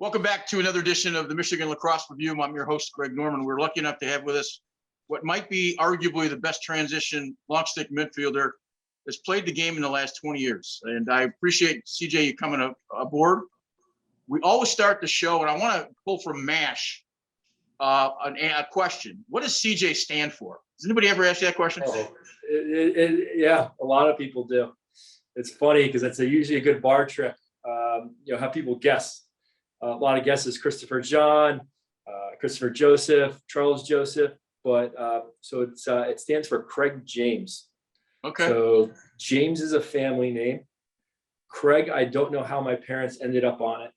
Welcome back to another edition of the Michigan Lacrosse Review. I'm your host, Greg Norman. We're lucky enough to have with us what might be arguably the best transition long stick midfielder that's played the game in the last 20 years. And I appreciate, CJ, you coming aboard. We always start the show, and I want to pull from MASH a question. What does CJ stand for? Does anybody ever ask you that question? Yeah, a lot of people do. It's funny because it's usually a good bar trick. Have people guess. A lot of guesses: Christopher John, Christopher Joseph, Charles Joseph. But it stands for Craig James. Okay. So James is a family name. Craig, I don't know how my parents ended up on it.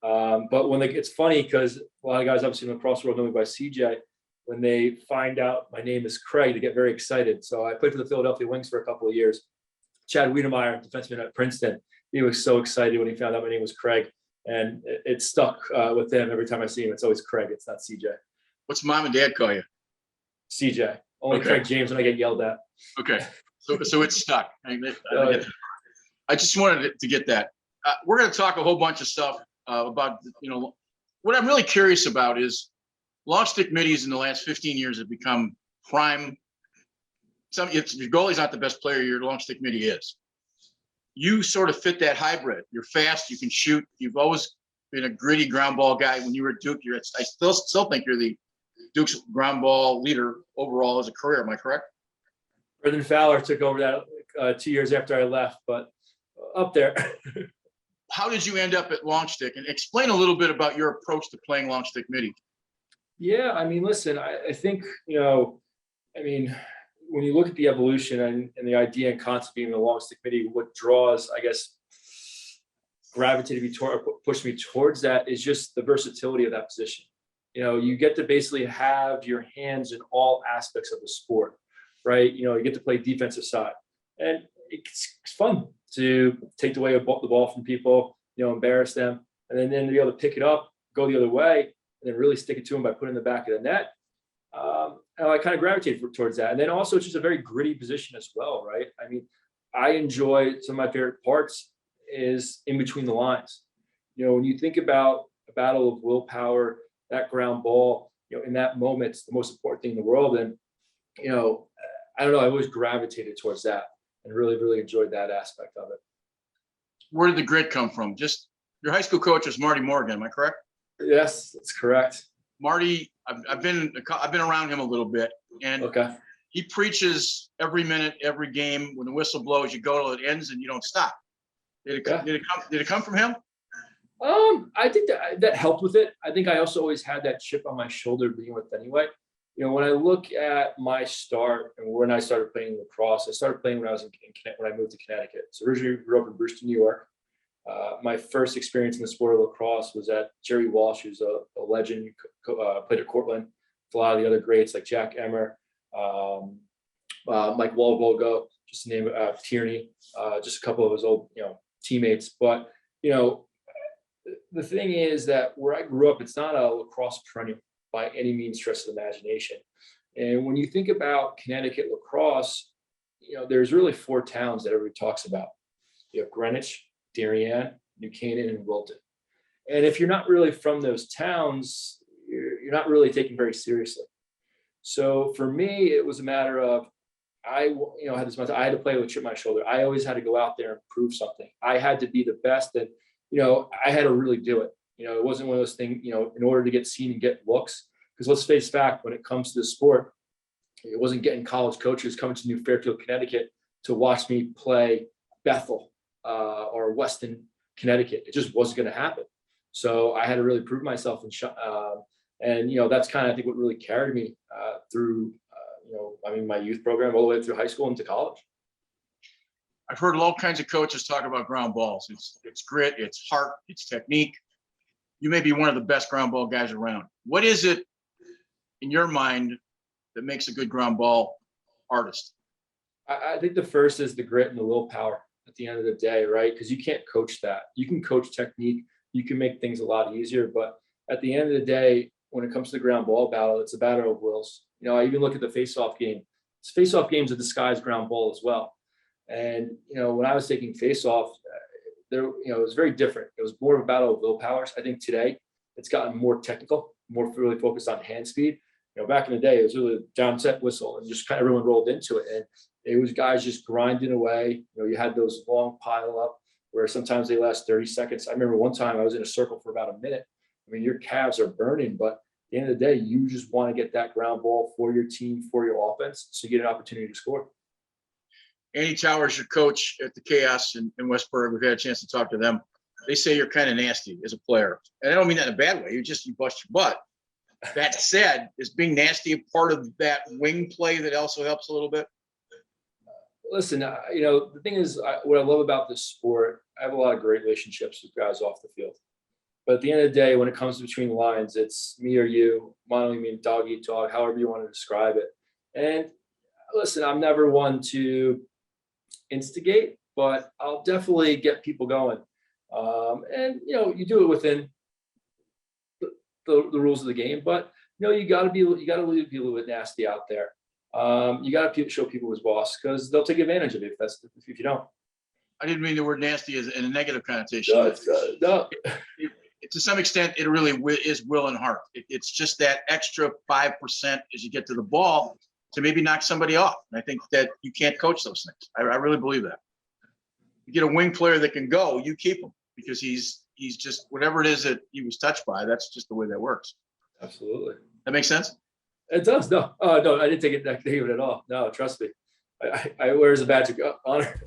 But it's funny because a lot of guys obviously in the lacrosse world know me by CJ. When they find out my name is Craig, they get very excited. So I played for the Philadelphia Wings for a couple of years. Chad Wiedemeyer, defenseman at Princeton, he was so excited when he found out my name was Craig. And it stuck with him every time I see him. It's always Craig. It's not CJ. What's mom and dad call you? CJ. Only Okay. Craig James when I get yelled at. Okay. So it's stuck. I just wanted to get that. We're going to talk a whole bunch of stuff about, what I'm really curious about is long stick middies in the last 15 years have become prime. If your goalie's not the best player, your long stick middie is. You sort of fit that hybrid. You're fast. You can shoot. You've always been a gritty ground ball guy. When you were at Duke, I still think you're the Duke's ground ball leader overall as a career. Am I correct? Brendan Fowler took over that 2 years after I left, but up there. How did you end up at long stick? And explain a little bit about your approach to playing long stick middie. Yeah, listen, I think, when you look at the evolution and the idea and concept being the long stick middie, what draws, gravitated me toward, pushed me towards that is just the versatility of that position. You get to basically have your hands in all aspects of the sport, right? You get to play defensive side, and it's fun to take away the ball from people, embarrass them, and then to be able to pick it up, go the other way, and then really stick it to them by putting it in the back of the net. I kind of gravitated towards that. And then also it's just a very gritty position as well, right? I enjoy some of my favorite parts is in between the lines. When you think about a battle of willpower, that ground ball, in that moment, it's the most important thing in the world. And, I don't know, I always gravitated towards that and really, really enjoyed that aspect of it. Where did the grit come from? Just your high school coach was Marty Morgan. Am I correct? Yes, that's correct. Marty, I've been around him a little bit, and okay. He preaches every minute, every game. When the whistle blows, you go till it ends, and you don't stop. Did it come from him? I think that helped with it. I think I also always had that chip on my shoulder to begin with anyway. When I look at my start and when I started playing lacrosse, I started playing when I was when I moved to Connecticut. So originally grew up in Brewster, New York. My first experience in the sport of lacrosse was at Jerry Walsh, who's a legend, played at Cortland. A lot of the other greats like Jack Emmer, Mike Walbogo, just to name Tierney, just a couple of his old teammates. But the thing is that where I grew up, it's not a lacrosse perennial by any means stretch of the imagination. And when you think about Connecticut lacrosse, there's really four towns that everybody talks about. You have Greenwich, Darien, New Canaan, and Wilton. And if you're not really from those towns, you're not really taken very seriously. So for me, it was a matter of I had to play with a chip on my shoulder. I always had to go out there and prove something. I had to be the best, and I had to really do it. It wasn't one of those things. In order to get seen and get looks, because let's face fact, when it comes to the sport, it wasn't getting college coaches coming to New Fairfield, Connecticut, to watch me play Bethel or Weston, Connecticut. It just wasn't going to happen. So I had to really prove myself, and that's kind of, I think, what really carried me through, my youth program all the way through high school into college. I've heard all kinds of coaches talk about ground balls. It's grit, it's heart, it's technique. You may be one of the best ground ball guys around. What is it in your mind that makes a good ground ball artist? I think the first is the grit and the willpower at the end of the day, right? Because you can't coach that. You can coach technique. You can make things a lot easier. But at the end of the day, when it comes to the ground ball battle, it's a battle of wills. I even look at the face-off game. Face-off game's a disguised ground ball as well. And, when I was taking face-off, it was very different. It was more of a battle of willpowers. I think today it's gotten more technical, more really focused on hand speed. Back in the day, it was really down set whistle and just kind of everyone rolled into it. And it was guys just grinding away. You had those long pile up where sometimes they last 30 seconds. I remember one time I was in a circle for about a minute. I mean, your calves are burning, but at the end of the day, you just want to get that ground ball for your team, for your offense, so you get an opportunity to score. Andy Towers, your coach at the Chaos in Westburg. We've had a chance to talk to them. They say you're kind of nasty as a player. And I don't mean that in a bad way. You bust your butt. That said, is being nasty a part of that wing play that also helps a little bit? Listen, the thing is, what I love about this sport, I have a lot of great relationships with guys off the field. But at the end of the day, when it comes between the lines, it's me or you, mono mean dog eat dog, however you want to describe it. And listen, I'm never one to instigate, but I'll definitely get people going. And you do it within the rules of the game, but you got to be a little bit nasty out there. You got to show people who's boss, because they'll take advantage of it if you don't. I didn't mean the word nasty as in a negative connotation. No. To some extent, it really is will and heart. It's just that extra 5% as you get to the ball to maybe knock somebody off. And I think that you can't coach those things. I really believe that. You get a wing player that can go, you keep him, because he's just whatever it is that he was touched by. That's just the way that works. Absolutely. That makes sense? It does. No, no, I didn't take it negative at all. No, trust me. I wear as a badge of honor.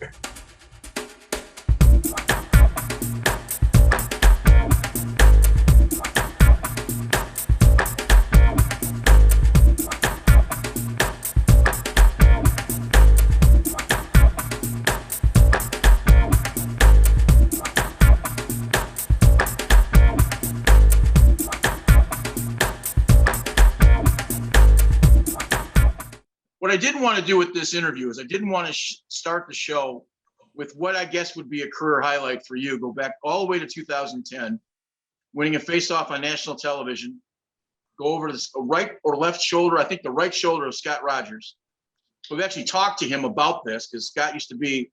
What I didn't want to do with this interview is I didn't want to start the show with what I guess would be a career highlight for you. Go back all the way to 2010, winning a face-off on national television. Go over to the right or left shoulder, I think the right shoulder of Scott Rogers. We've actually talked to him about this because Scott we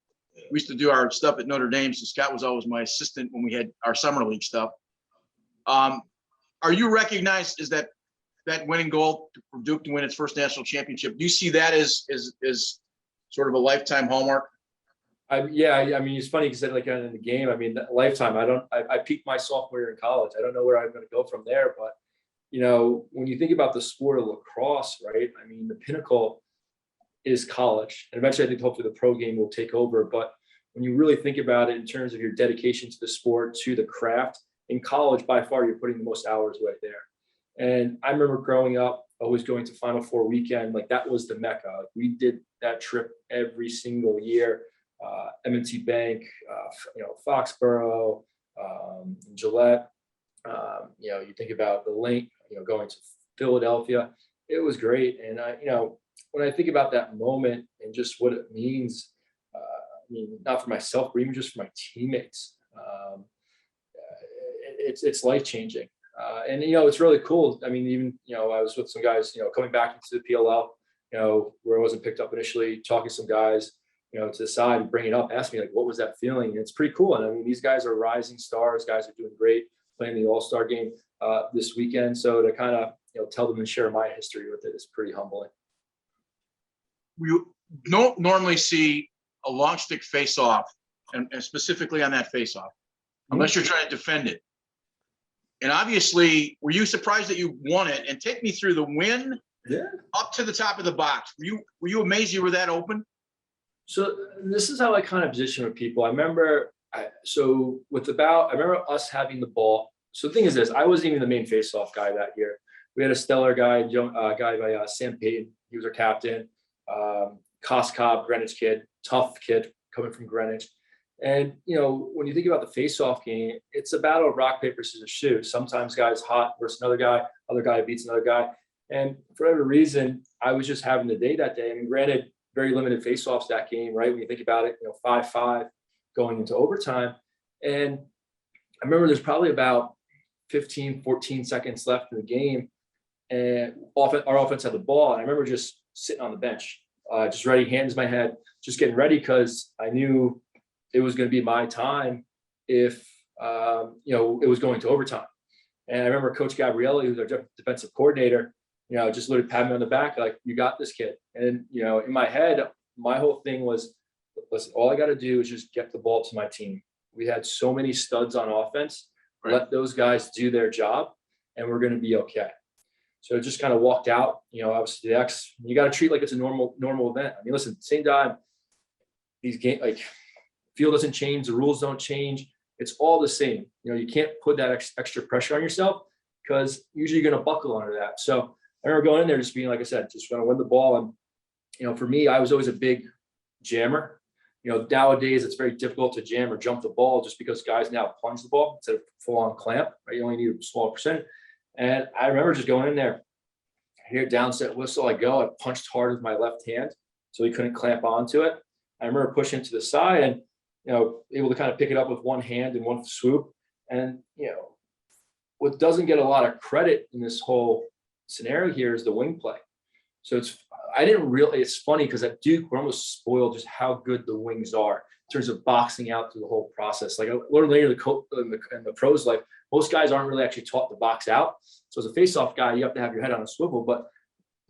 used to do our stuff at Notre Dame, so Scott was always my assistant when we had our summer league stuff. Are you recognized as that winning goal for Duke to win its first national championship? Do you see that as sort of a lifetime hallmark? Yeah, I mean, it's funny because in the game, I mean, that lifetime. I peaked my sophomore year in college. I don't know where I'm going to go from there, but when you think about the sport of lacrosse, right? I mean, the pinnacle is college, and eventually, I think hopefully the pro game will take over. But when you really think about it in terms of your dedication to the sport, to the craft, in college, by far, you're putting the most hours right there. And I remember growing up, always going to Final Four weekend. Like, that was the Mecca. We did that trip every single year. M&T Bank, Foxborough, Gillette. You think about the link, going to Philadelphia. It was great. And when I think about that moment and just what it means, not for myself, but even just for my teammates, it's life-changing. And it's really cool. I mean, even I was with some guys, coming back into the PLL, where I wasn't picked up initially, talking to some guys, to the side and bring it up, ask me like, what was that feeling? And it's pretty cool. And I mean, these guys are rising stars. Guys are doing great, playing the All-Star game this weekend. So to kind of tell them and share my history with it is pretty humbling. We don't normally see a long stick face-off, and specifically on that face-off, unless you're trying to defend it. And obviously, were you surprised that you won it? And take me through the win up to the top of the box. Were you amazed you were that open? So this is how I kind of position with people. I remember, I remember us having the ball. So the thing is this, I wasn't even the main face-off guy that year. We had a stellar guy by Sam Payton. He was our captain. Costabile, Greenwich kid, tough kid coming from Greenwich. And, when you think about the face-off game, it's a battle of rock, paper, scissors, shoot. Sometimes guys hot versus another guy, other guy beats another guy. And for whatever reason, I was just having the day that day. I mean, granted, very limited face-offs that game, right? When you think about it, 5-5 going into overtime. And I remember there's probably about 15, 14 seconds left in the game. And our offense had the ball. And I remember just sitting on the bench, just ready, hands in my head, just getting ready because I knew it was going to be my time if, it was going to overtime. And I remember Coach Gabrielli, who's our defensive coordinator, just literally pat me on the back, like, you got this, kid. And, in my head, my whole thing was, listen, all I got to do is just get the ball to my team. We had so many studs on offense. Right. Let those guys do their job, and we're going to be okay. So it just kind of walked out, obviously the X, you got to treat like it's a normal event. I mean, listen, same time, these games, like, field doesn't change, the rules don't change. It's all the same. You can't put that extra pressure on yourself, because usually you're going to buckle under that. So I remember going in there just being, like I said, just going to win the ball. And, for me, I was always a big jammer. Nowadays it's very difficult to jam or jump the ball, just because guys now plunge the ball instead of full on clamp, right? You only need a small percent. And I remember just going in there, hear downset whistle, I go, I punched hard with my left hand so he couldn't clamp onto it. I remember pushing to the side and, able to kind of pick it up with one hand and one swoop. And, what doesn't get a lot of credit in this whole scenario here is the wing play. So it's funny because at Duke, we're almost spoiled just how good the wings are in terms of boxing out through the whole process. Like I learned later in the pros life, most guys aren't really actually taught to box out. So as a face-off guy, you have to have your head on a swivel, but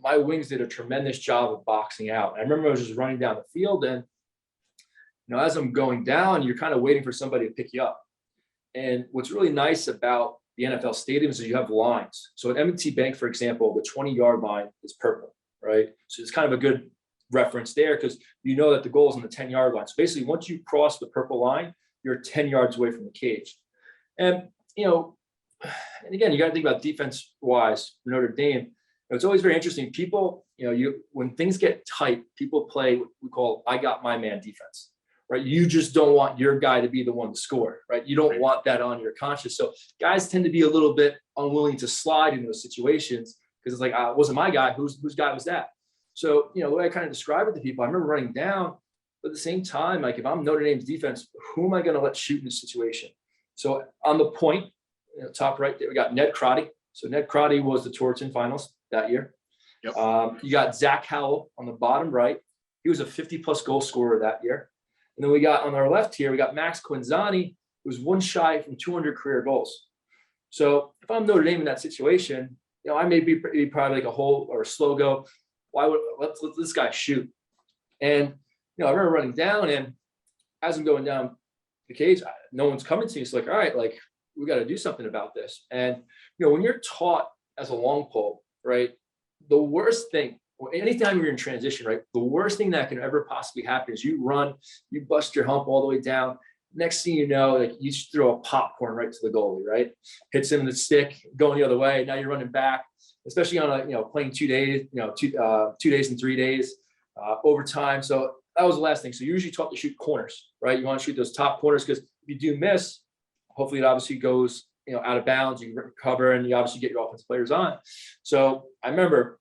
my wings did a tremendous job of boxing out. I remember I was just running down the field, and, as I'm going down, you're kind of waiting for somebody to pick you up. And what's really nice about the NFL stadiums is you have lines. So at M&T Bank, for example, the 20-yard line is purple, right? So it's kind of a good reference there, because that the goal is on the 10-yard line. So basically, once you cross the purple line, you're 10 yards away from the cage. And, and again, you got to think about defense-wise for Notre Dame. It's always very interesting. People, when things get tight, people play what we call "I got my man" defense, right? You just don't want your guy to be the one to score, right? You don't want that on your conscience. So guys tend to be a little bit unwilling to slide in those situations, because it's like, it wasn't my guy. Whose guy was that? So, the way I kind of describe it to people, I remember running down, but at the same time, like, if I'm Notre Dame's defense, who am I going to let shoot in this situation? So on the point, top right there, we got Ned Crotty. So Ned Crotty was the Torrington finals that year. Yep. You got Zach Howell on the bottom right. He was a 50-plus goal scorer that year. And then we got on our left here, we got Max Quinzani, who was one shy from 200 career goals. So if I'm Notre Dame in that situation, I may be probably like a hole or a slow go. Why would let this guy shoot? And I remember running down, and as I'm going down the cage, no one's coming to me. It's like, all right, like, we got to do something about this. And when you're taught as a long pole, right, the worst thing, anytime you're in transition, right, the worst thing that can ever possibly happen is you run, you bust your hump all the way down. Next thing you know, like, you just throw a popcorn right to the goalie, right? Hits him in the stick, going the other way. Now you're running back, especially on playing 2 days, 2 days and 3 days, overtime. So that was the last thing. So you're usually taught to shoot corners, right? You want to shoot those top corners, because if you do miss, hopefully it obviously goes, out of bounds, you recover, and you obviously get your offensive players on. So I remember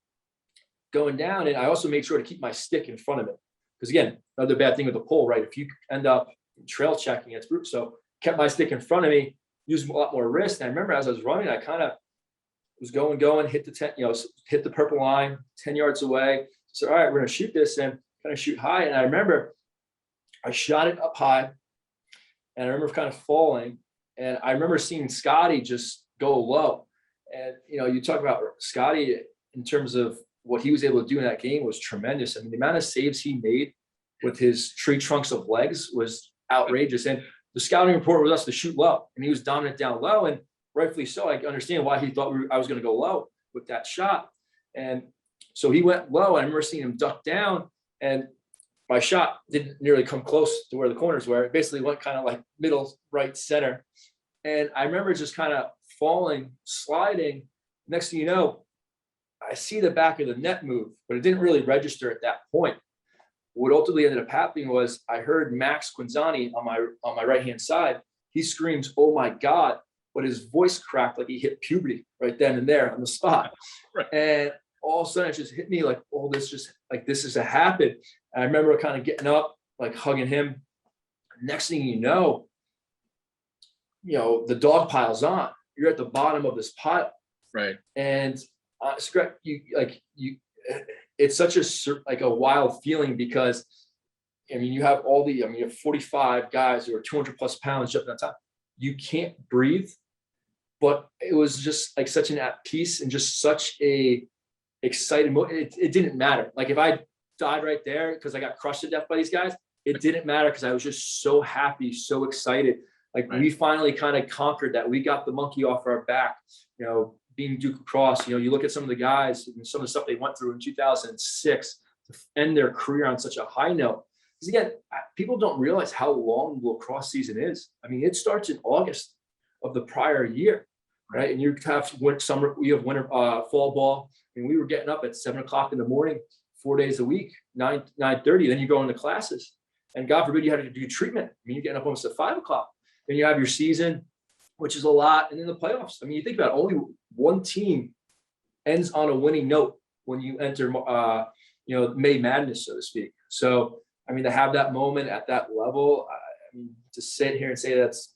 going down, and I also made sure to keep my stick in front of it. Because again, another bad thing with the pole, right? If you end up trail checking, it's brutal. So kept my stick in front of me, used a lot more wrist. And I remember as I was running, I kind of was going, hit the 10, hit the purple line 10 yards away. So, all right, we're going to shoot this, and kind of shoot high. And I remember I shot it up high, and I remember kind of falling. And I remember seeing Scotty just go low. And, you talk about Scotty in terms of what he was able to do in that game was tremendous. I mean, the amount of saves he made with his tree trunks of legs was outrageous. And the scouting report was us to shoot low, and he was dominant down low, and rightfully so. I understand why he thought I was going to go low with that shot. And so he went low. I remember seeing him duck down, and my shot didn't nearly come close to where the corners were. It basically went kind of like middle, right, center. And I remember just kind of falling, sliding. Next thing you know, I see the back of the net move, but it didn't really register at that point. What ultimately ended up happening was I heard Max Quinzani on my right-hand side. He screams, "Oh my God," but his voice cracked like he hit puberty right then and there on the spot. Right. And all of a sudden it just hit me like, oh, this is to happen. And I remember kind of getting up, like hugging him. Next thing you know, the dog piles on. You're at the bottom of this pile. Right. And it's such a wild feeling, because you have you have 45 guys who are 200 plus pounds jumping on top. You can't breathe. but it was just like such an at peace and just such a exciting moment. It didn't matter. Like if I died right there because I got crushed to death by these guys, it didn't matter because I was just so happy, so excited. Like we finally kind of conquered that. We got the monkey off our back, being Duke Lacrosse. You look at some of the guys and some of the stuff they went through in 2006 to end their career on such a high note. Because again, people don't realize how long the lacrosse season is. I mean, it starts in August of the prior year, right? And you have summer, you have winter, fall ball. I mean, we were getting up at 7:00 in the morning, 4 days a week, 9:30. Then you go into classes, and God forbid you had to do treatment. I mean, you're getting up almost at 5:00. Then you have your season, which is a lot, and then the playoffs. I mean, you think about it, only one team ends on a winning note when you enter, May Madness, so to speak. So, I mean, to have that moment at that level, I mean, to sit here and say that's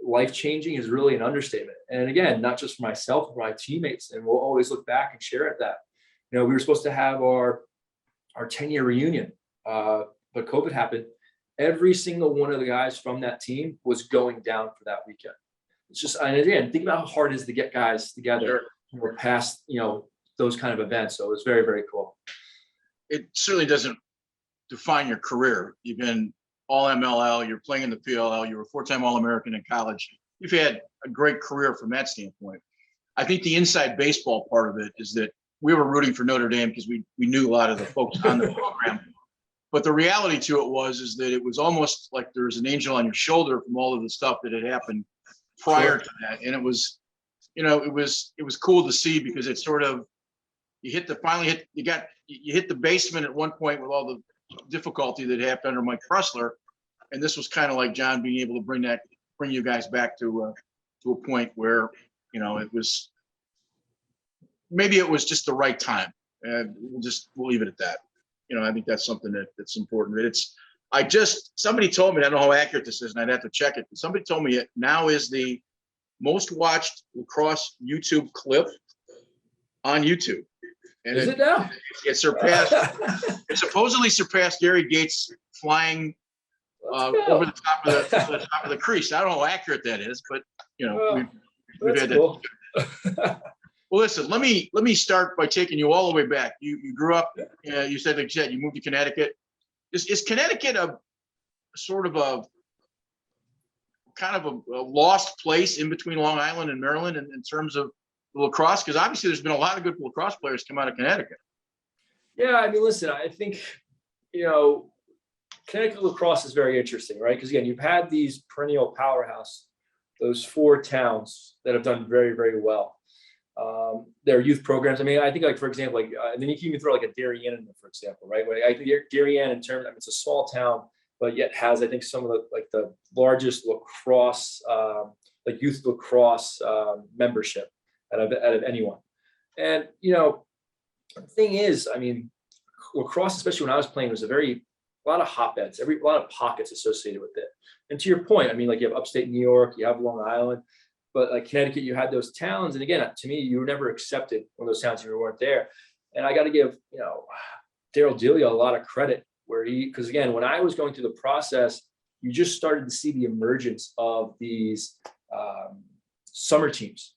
life-changing is really an understatement. And again, not just for myself, but my teammates, and we'll always look back and share at that. We were supposed to have our 10-year reunion, but COVID happened. Every single one of the guys from that team was going down for that weekend. It's just, and again, think about how hard it is to get guys together past, those kind of events. So it was very, very cool. It certainly doesn't define your career. You've been all MLL, you're playing in the PLL, you were a 4-time All-American in college. You've had a great career from that standpoint. I think the inside baseball part of it is that we were rooting for Notre Dame because we knew a lot of the folks on the program. But the reality to it is that it was almost like there was an angel on your shoulder from all of the stuff that had happened prior to that. And it was, it was cool to see because it sort of, you hit the basement at one point with all the difficulty that happened under Mike Pressler. And this was kind of like John being able to bring you guys back to a point where, it was, maybe it was just the right time. And we'll leave it at that. I think that's something that's important. Somebody told me, I don't know how accurate this is, and I'd have to check it, but somebody told me it now is the most watched lacrosse YouTube clip on YouTube. And is it now? It surpassed, it supposedly surpassed Gary Gates flying over the top of the crease. I don't know how accurate that is, but we've had cool. that. Well, listen, let me start by taking you all the way back. You grew up, you said, you moved to Connecticut. Is Connecticut a sort of a lost place in between Long Island and Maryland in terms of lacrosse? Because obviously there's been a lot of good lacrosse players come out of Connecticut. Yeah, I mean, listen, I think, Connecticut lacrosse is very interesting, right? Because again, you've had these perennial powerhouse, those 4 towns that have done very, very well. Their youth programs. I mean, I think for example, and then you can even throw a Darien in there, for example, right? I think Darien in terms, it's a small town, but yet has, I think, some of the largest lacrosse, youth lacrosse membership out of anyone. And, the thing is, I mean, lacrosse, especially when I was playing, was a lot of hotbeds, a lot of pockets associated with it. And to your point, I mean, you have upstate New York, you have Long Island, but Connecticut, you had those towns. And again, to me, you were never accepted when those towns you weren't there. And I got to give, Daryl Delia a lot of credit because again, when I was going through the process, you just started to see the emergence of these summer teams,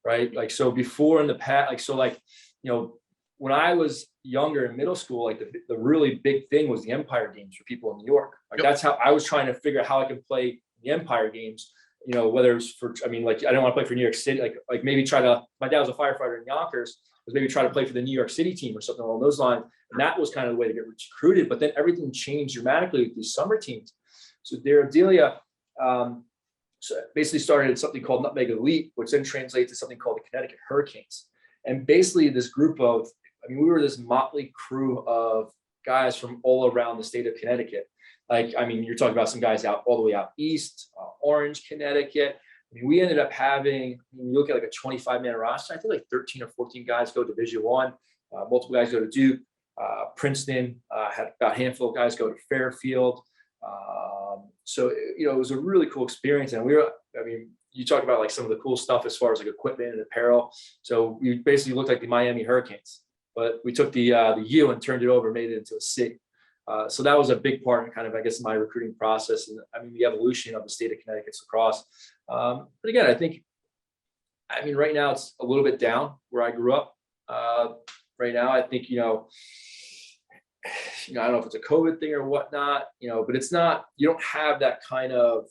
right? So before in the past, when I was younger in middle school, the really big thing was the Empire Games for people in New York. That's how I was trying to figure out how I could play the Empire Games. Whether it was I didn't want to play for New York City, maybe my dad was a firefighter in Yonkers, was maybe try to play for the New York City team or something along those lines. And that was kind of the way to get recruited. But then everything changed dramatically with these summer teams. So Daryl Delia basically started something called Nutmeg Elite, which then translates to something called the Connecticut Hurricanes. And basically this group of, we were this motley crew of guys from all around the state of Connecticut. You're talking about some guys all the way out east, Orange, Connecticut. We ended up having, you look at a 25-man roster, I think 13 or 14 guys go Division I, multiple guys go to Duke, Princeton, had about a handful of guys go to Fairfield. So, it was a really cool experience. And you talk about some of the cool stuff as far as equipment and apparel. So we basically looked like the Miami Hurricanes, but we took the U and turned it over, made it into a C. So that was a big part in my recruiting process and the evolution of the state of Connecticut's lacrosse. But again, I think I mean, right now it's a little bit down where I grew up. Right now, I think, I don't know if it's a COVID thing or whatnot, but it's not, you don't have that kind of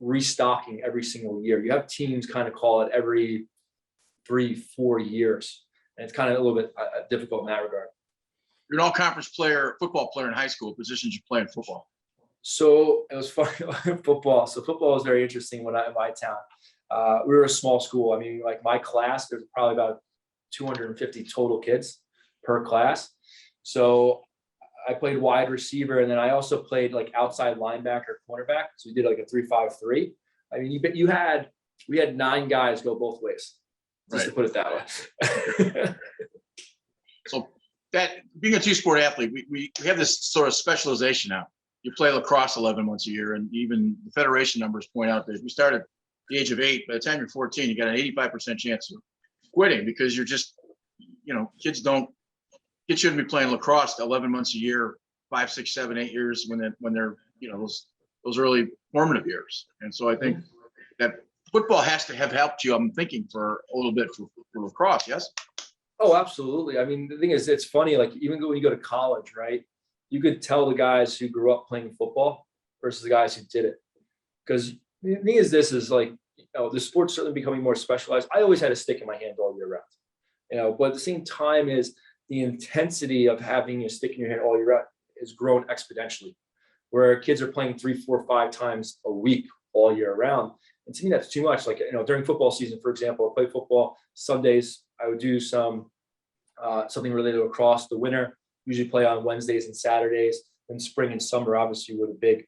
restocking every single year. You have teams kind of call it every 3-4 years. And it's kind of a little bit difficult in that regard. You're an all-conference football player in high school. Positions you play in football? So it was funny, football. So football was very interesting in my town. We were a small school. I mean, like my class, there's probably about 250 total kids per class. So I played wide receiver, and then I also played like outside linebacker, cornerback. So we did like a 3-5-3. I mean, we had 9 guys go both ways, just to put it that way. So that being a two-sport athlete, we have this sort of specialization now. You play lacrosse 11 months a year, and even the federation numbers point out that if you start at the age of 8, by the time you're 14, you got an 85% chance of quitting because you're just, kids shouldn't be playing lacrosse 11 months a year, 5, 6, 7, 8 years when they're those early formative years. And so I think that football has to have helped you. I'm thinking for a little bit for lacrosse. Yes. Oh, absolutely. I mean, the thing is, it's funny. Like even when you go to college, right? You could tell the guys who grew up playing football versus the guys who did it. Because the thing is, the sport's certainly becoming more specialized. I always had a stick in my hand all year round, but at the same time is the intensity of having a stick in your hand all year round has grown exponentially, where kids are playing 3, 4, 5 times a week all year round. And to me, that's too much. Like, during football season, for example, I play football Sundays. I would do something related to lacrosse. The winter, usually play on Wednesdays and Saturdays. In spring and summer, obviously, were the big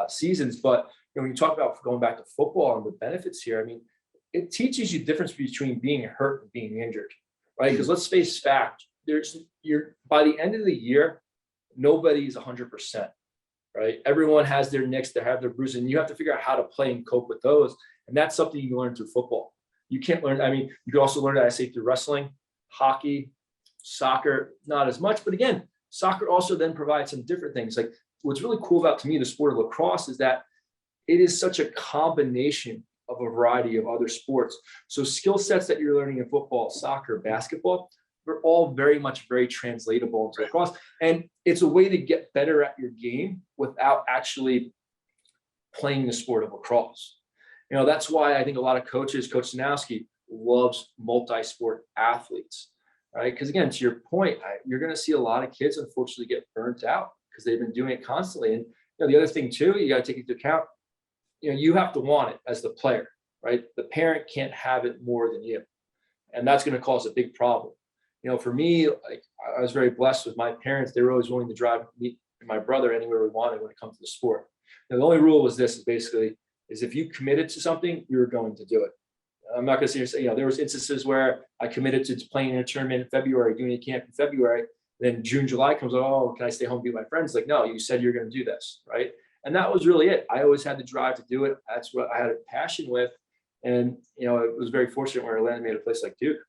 seasons. But when you talk about going back to football and the benefits here, I mean, it teaches you the difference between being hurt and being injured, right? Because let's face fact, by the end of the year, nobody's 100%, right? Everyone has their nicks, they have their bruises, and you have to figure out how to play and cope with those. And that's something you can learn through football. You can't learn, you can also learn that, I say, through wrestling, hockey, soccer, not as much. But again, soccer also then provides some different things. Like what's really cool about, to me, the sport of lacrosse is that it is such a combination of a variety of other sports. So skill sets that you're learning in football, soccer, basketball, they're all very translatable into lacrosse. And it's a way to get better at your game without actually playing the sport of lacrosse. That's why I think a lot of coaches, Coach Sanowski loves multi-sport athletes, right? Because again, to your point, you're going to see a lot of kids unfortunately get burnt out because they've been doing it constantly. And the other thing too, you got to take into account, you have to want it as the player, right? The parent can't have it more than you. And that's going to cause a big problem. For me, like I was very blessed with my parents. They were always willing to drive me and my brother anywhere we wanted when it comes to the sport. Now, the only rule was is if you committed to something, you're going to do it. I'm not going to say, there was instances where I committed to playing in a tournament in February, doing a camp in February, then June, July comes, oh, can I stay home and be with my friends? Like, no, you said you're going to do this, right? And that was really it. I always had the drive to do it. That's what I had a passion with. And, it was very fortunate where I landed me at a place like Duke.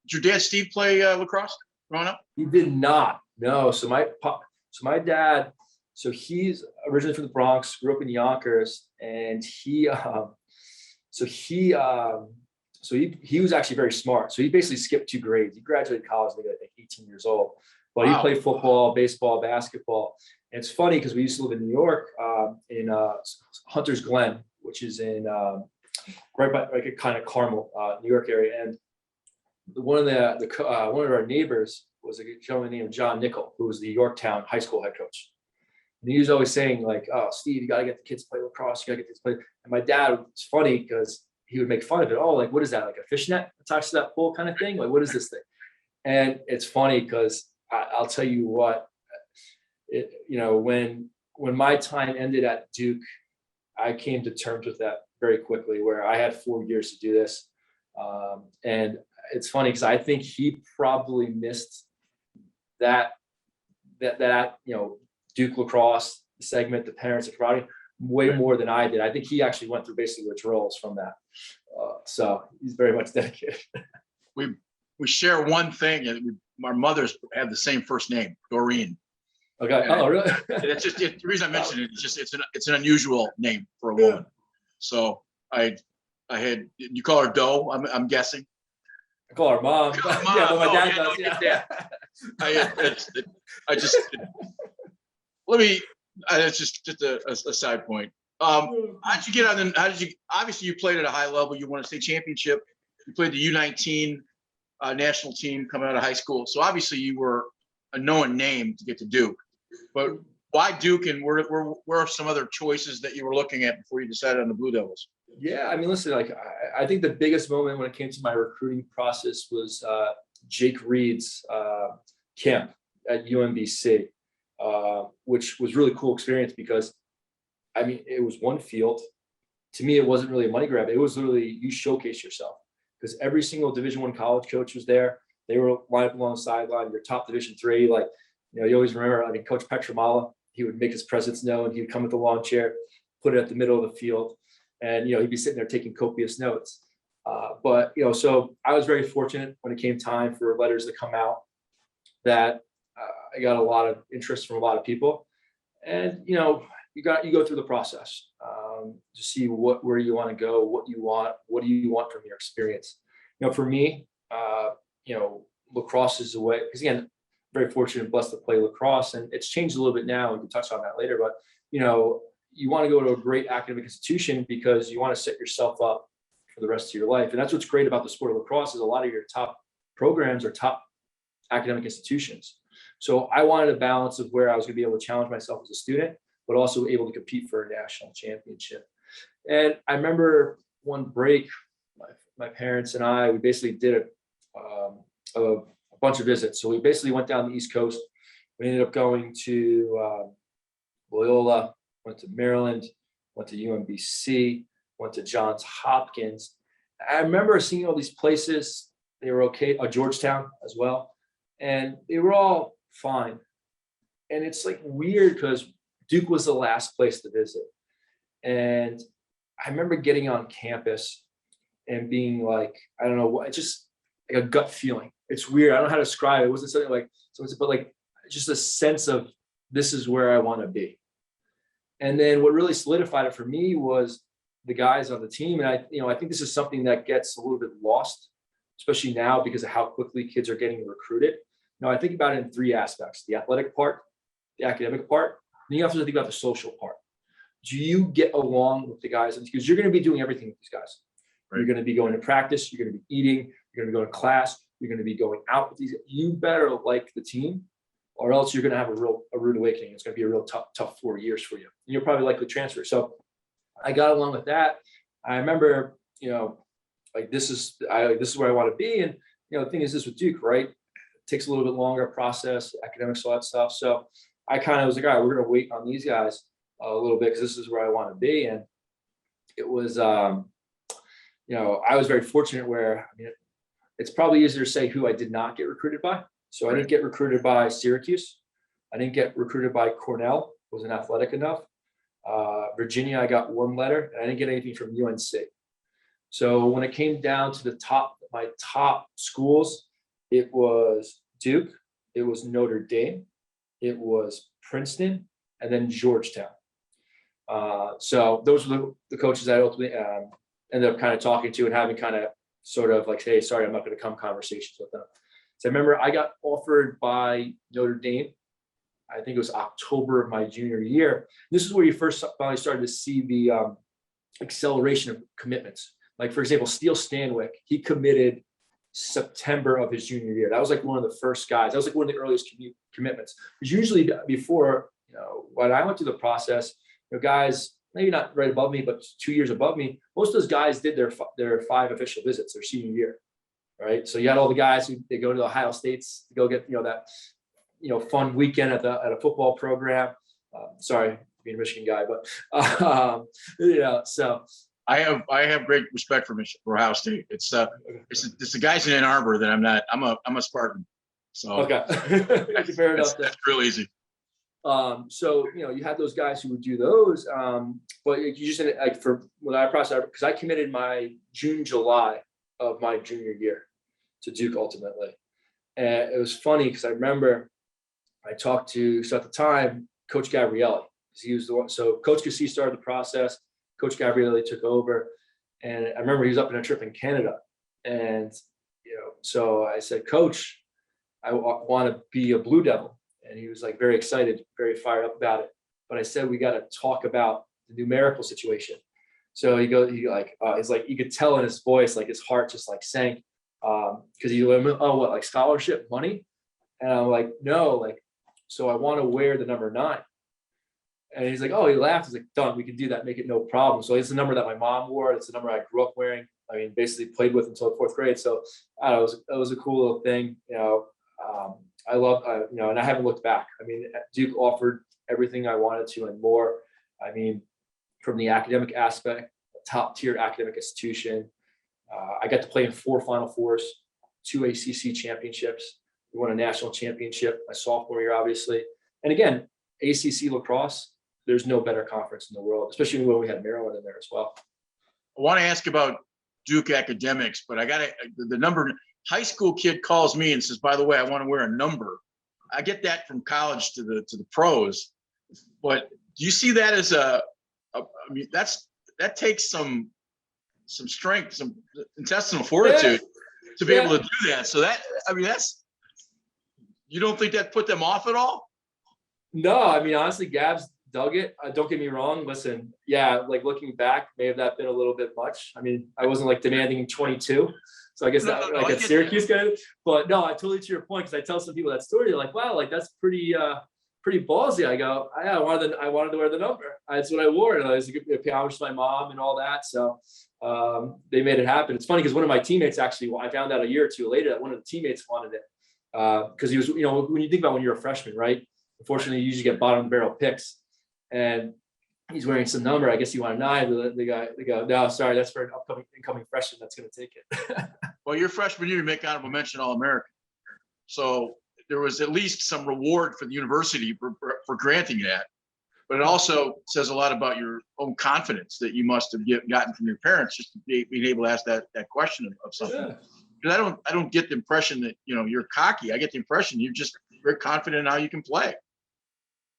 Did your dad, Steve, play lacrosse growing up? He did not. No. So my dad, so he's originally from the Bronx, grew up in Yonkers, and he was actually very smart. So he basically skipped 2 grades. He graduated college at like 18 years old. But He played football, baseball, basketball. And it's funny because we used to live in New York, in Hunter's Glen, which is in right by like a kind of Carmel, New York area. And one of our neighbors was a gentleman named John Nickel, who was the Yorktown high school head coach. And he was always saying like, "Oh, Steve, you got to get the kids to play lacrosse. You got to get this play." And my dad, it's funny because he would make fun of it. Oh, like, what is that? Like a fishnet attached to that pole kind of thing? Like, what is this thing? And it's funny because I'll tell you what, when my time ended at Duke, I came to terms with that very quickly, where I had 4 years to do this. And it's funny because I think he probably missed that Duke lacrosse segment, the parents are providing way more than I did. I think he actually went through basically withdrawals from that. So he's very much dedicated. We share one thing, and our mothers have the same first name, Doreen. Okay. And oh, really? It's just the reason I mentioned it. It's an unusual name for a woman. So you call her Doe, I'm guessing. I call her mom. Mom. Yeah, but my dad no, does. Yeah. I just let me. It's just a side point. How did you get on? Obviously you played at a high level. You won a state championship. You played the U19 national team coming out of high school. So obviously you were a known name to get to Duke. But why Duke, and where are some other choices that you were looking at before you decided on the Blue Devils? Yeah, I mean, listen, like I think the biggest moment when it came to my recruiting process was Jake Reed's camp at UMBC, which was really cool experience because, I mean, it was one field. To me, it wasn't really a money grab. It was literally you showcase yourself because every single Division I college coach was there. They were lined up along the sideline. Your top Division III, like, you know, you always remember. I mean, Coach Petramala, he would make his presence known. He would come with the lawn chair, put it at the middle of the field. And, you know, he'd be sitting there taking copious notes. But, you know, so I was very fortunate when it came time for letters to come out that I got a lot of interest from a lot of people. And, you know, you go through the process to see where you want to go, what do you want from your experience. You know, for me, you know, lacrosse is a way, because again, very fortunate and blessed to play lacrosse. And it's changed a little bit now. We can touch on that later, but, you know, you want to go to a great academic institution because you want to set yourself up for the rest of your life. And that's what's great about the sport of lacrosse is a lot of your top programs are top academic institutions. So I wanted a balance of where I was going to be able to challenge myself as a student, but also able to compete for a national championship. And I remember one break, my parents and I, we basically did a bunch of visits. So we basically went down the East Coast. We ended up going to Loyola, went to Maryland, went to UMBC, went to Johns Hopkins. I remember seeing all these places. They were okay, Georgetown as well. And they were all fine. And it's like weird because Duke was the last place to visit. And I remember getting on campus and being like, I don't know what, just like a gut feeling. It's weird. I don't know how to describe it. It wasn't something like, but like just a sense of this is where I want to be. And then what really solidified it for me was the guys on the team. And I think this is something that gets a little bit lost, especially now because of how quickly kids are getting recruited. Now, I think about it in three aspects: the athletic part, the academic part, and you have to think about the social part. Do you get along with the guys? Because you're going to be doing everything with these guys. Right. You're going to be going to practice. You're going to be eating. You're going to be going to class. You're going to be going out with these. You better like the team, or else you're going to have a rude awakening. It's going to be a real tough 4 years for you. And you'll probably likely transfer. So I got along with that. I remember, you know, like this is where I want to be. And, you know, the thing is this with Duke, right? It takes a little bit longer process, academics, all that stuff. So I kind of was like, all right, we're going to wait on these guys a little bit because this is where I want to be. And it was, you know, I was very fortunate where, I mean, it's probably easier to say who I did not get recruited by. So I didn't get recruited by Syracuse. I didn't get recruited by Cornell. Wasn't athletic enough. Virginia, I got one letter, and I didn't get anything from UNC. So when it came down to my top schools, it was Duke, it was Notre Dame, it was Princeton, and then Georgetown. So those were the coaches I ultimately ended up kind of talking to and having kind of sort of like, hey, sorry, I'm not going to come conversations with them. So I remember I got offered by Notre Dame. I think it was October of my junior year. This is where you first finally started to see the acceleration of commitments. Like, for example, Steele Stanwyck, he committed September of his junior year. That was like one of the first guys. That was like one of the earliest commitments. Because usually before, you know, when I went through the process, you know, guys, maybe not right above me, but 2 years above me, most of those guys did their 5 official visits their senior year, right? So you had all the guys who they go to the Ohio States to go get, you know, that, you know, fun weekend at a football program. Sorry, being a Michigan guy, but you know, so I have great respect for Ohio State. It's the guys in Ann Arbor that I'm not. I'm a Spartan. So okay, fair enough. That's real easy. So you know, you had those guys who would do those, but you just like for when I processed, because I committed my July of my junior year to Duke ultimately, and it was funny because I remember I talked to, so at the time, Coach Gabrielli, because he was the one. So Coach Cassie started the process. Coach Gabrielli took over, And I remember he was up in a trip in Canada. And, so I said, Coach, I want to be a Blue Devil. And he was like very excited, very fired up about it. But I said, we got to talk about the numerical situation. So he's like, you could tell in his voice, like his heart just like sank. Cause he went, oh, what, like scholarship money? And I'm like, no, like, so I want to wear the number 9. And he's like, oh, he laughed. He's like, done, we can do that, make it no problem. So it's the number that my mom wore. It's the number I grew up wearing. I mean, basically played with until 4th grade. So I don't know, it was a cool little thing. I love, and I haven't looked back. I mean, Duke offered everything I wanted to and more. I mean, from the academic aspect, a top tier academic institution. I got to play in 4 Final Fours, 2 ACC championships. We won a national championship my sophomore year, obviously. And again, ACC lacrosse, there's no better conference in the world, especially when we had Maryland in there as well. I want to ask about Duke academics, but I got the number. High school kid calls me and says, by the way, I want to wear a number. I get that from college to the pros, but do you see that as I mean, that takes some strength, some intestinal fortitude to be able to do that. So you don't think that put them off at all? No, I mean, honestly, Gabs dug it. Don't get me wrong. Listen, like looking back, may have that been a little bit much. I mean, I wasn't like demanding 22. So I guess at Syracuse kind of, but no, I totally to your point, because I tell some people that story, they're like, wow, like that's pretty ballsy. I go, I wanted to wear the number. That's what I wore. And I was a pay homage to my mom and all that. So they made it happen. It's funny because one of my teammates actually, I found out a year or two later that one of the teammates wanted it. Because he was, when you think about when you're a freshman, right? Unfortunately, you usually get bottom barrel picks. And he's wearing some number. I guess he wanted 9. They go, no, sorry, that's for an incoming freshman that's going to take it. Well, your freshman year, you make honorable mention All-American. So there was at least some reward for the university for granting that. But it also says a lot about your own confidence that you must have gotten from your parents just to being able to ask that question of something. Yeah. Because I don't get the impression that, you're cocky. I get the impression you're just very confident in how you can play.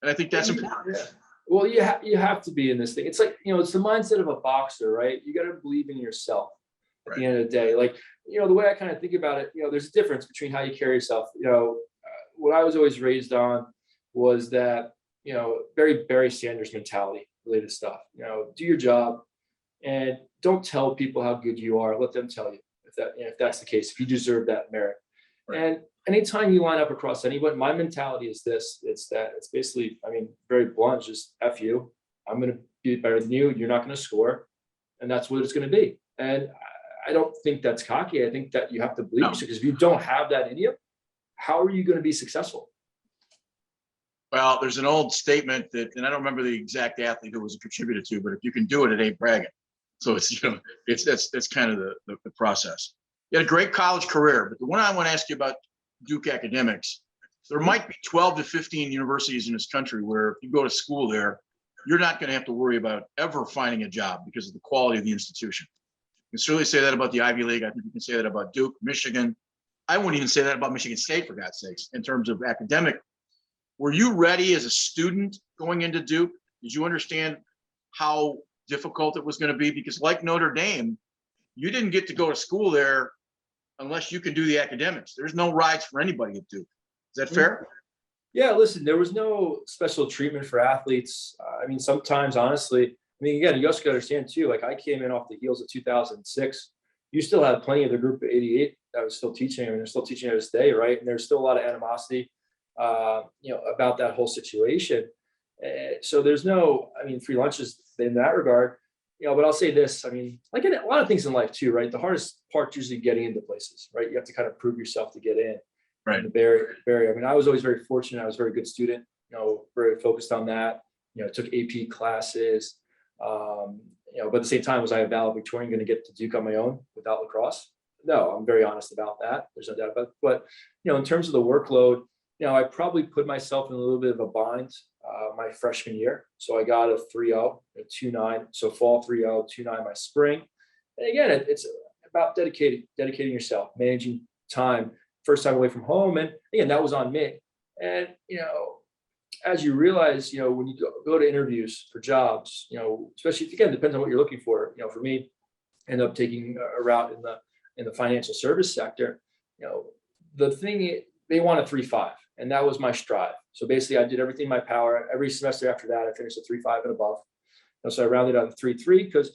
And I think that's important. Yeah. Well, you have to be in this thing. It's like, it's the mindset of a boxer, right? You got to believe in yourself at the end of the day. Like, the way I kind of think about it, there's a difference between how you carry yourself. What I was always raised on was that, very Barry Sanders mentality related stuff. Do your job and don't tell people how good you are. Let them tell you if that's the case, if you deserve that merit. Right. And anytime you line up across anyone, my mentality is this: it's basically, very blunt, just F you. I'm going to be better than you. You're not going to score, and that's what it's going to be. And I don't think that's cocky. I think that you have to believe yourself, because if you don't have that in you, how are you going to be successful? Well, there's an old statement that, and I don't remember the exact athlete who was contributed to, but if you can do it, it ain't bragging. So it's, that's kind of the process. You had a great college career, but the one I want to ask you about Duke academics, there might be 12 to 15 universities in this country where if you go to school there, you're not going to have to worry about ever finding a job because of the quality of the institution. You can certainly say that about the Ivy League. I think you can say that about Duke, Michigan. I wouldn't even say that about Michigan State, for God's sakes, in terms of academic. Were you ready as a student going into Duke? Did you understand how difficult it was going to be? Because like Notre Dame, you didn't get to go to school there unless you can do the academics. There's no rides for anybody at Duke. Is that fair? Yeah, listen, there was no special treatment for athletes. Sometimes, honestly, again, you also got to understand too, like I came in off the heels of 2006. You still had plenty of the group of 88 that was still teaching. They're still teaching to this day, right? And there's still a lot of animosity, about that whole situation. So there's no, free lunches in that regard. But I'll say this, like in a lot of things in life too, right? The hardest part usually getting into places, right? You have to kind of prove yourself to get in. Right. The barrier. I was always very fortunate. I was a very good student, very focused on that, took AP classes, but at the same time, was I a valedictorian going to get to Duke on my own without lacrosse? No, I'm very honest about that. There's no doubt about it. But, in terms of the workload, I probably put myself in a little bit of a bind my freshman year. So I got a 3.0, a 2.9. So fall 3.0, 2.9 my spring. And again, it's about dedicating yourself, managing time, first time away from home. And again, that was on me. And, as you realize, when you go to interviews for jobs, especially if, again, depends on what you're looking for. For me, ended up taking a route in the financial service sector. The thing, they want a 3.5, and that was my strive. So basically, I did everything in my power. Every semester after that, I finished a 3.5 and above. So I rounded out to 3.3, because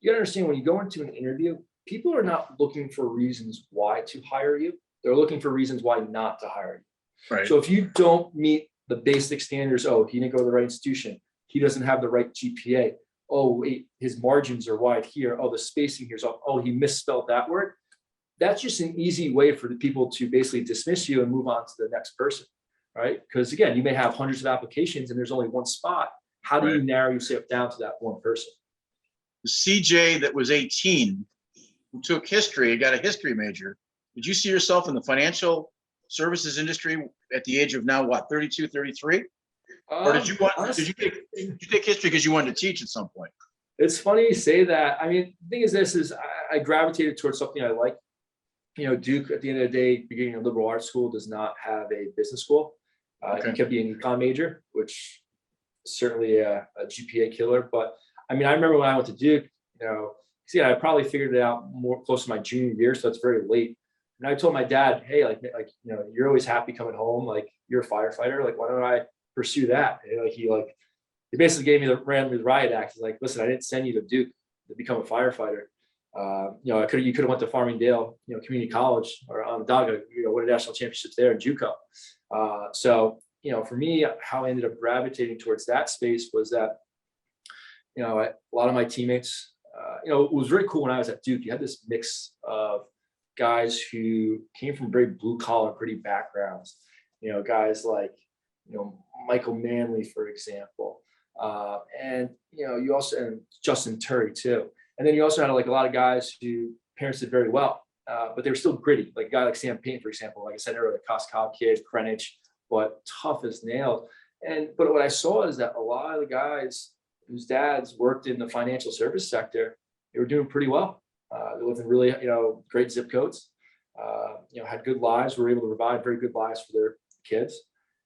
you got to understand, when you go into an interview, people are not looking for reasons why to hire you. They're looking for reasons why not to hire you. Right. So if you don't meet the basic standards, oh, he didn't go to the right institution, he doesn't have the right GPA, oh, wait, his margins are wide here, oh, the spacing here's off, oh, he misspelled that word. That's just an easy way for the people to basically dismiss you and move on to the next person, right? Because again, you may have hundreds of applications and there's only one spot. How do you narrow yourself down to that one person? The CJ that was 18, who took history, got a history major. Did you see yourself in the financial services industry at the age of now, what, 32, 33? Or did you take history because you wanted to teach at some point? It's funny you say that. I mean, the thing is, I gravitated towards something I like. Duke, at the end of the day, being a liberal arts school, does not have a business school. You can be an econ major, which is certainly a GPA killer. But I mean, I remember when I went to Duke, I probably figured it out more close to my junior year, so it's very late. And I told my dad, hey, you're always happy coming home, like you're a firefighter, like why don't I pursue that? And he basically gave me the riot act. He's like, listen, I didn't send you to Duke to become a firefighter. You could have went to Farmingdale, community college, or Onondaga, won a national championships there in JUCO. So for me, how I ended up gravitating towards that space was that, a lot of my teammates, it was very cool when I was at Duke. You had this mix of guys who came from very blue collar, pretty backgrounds. Guys like, Michael Manley, for example, and you also, and Justin Turry too. And then you also had a lot of guys who parents did very well, but they were still gritty. Like a guy like Sam Payne, for example, like I said earlier, the Costabile kid, Greenwich, but tough as nails. But what I saw is that a lot of the guys whose dads worked in the financial service sector, they were doing pretty well. They lived in really, great zip codes, had good lives, were able to provide very good lives for their kids.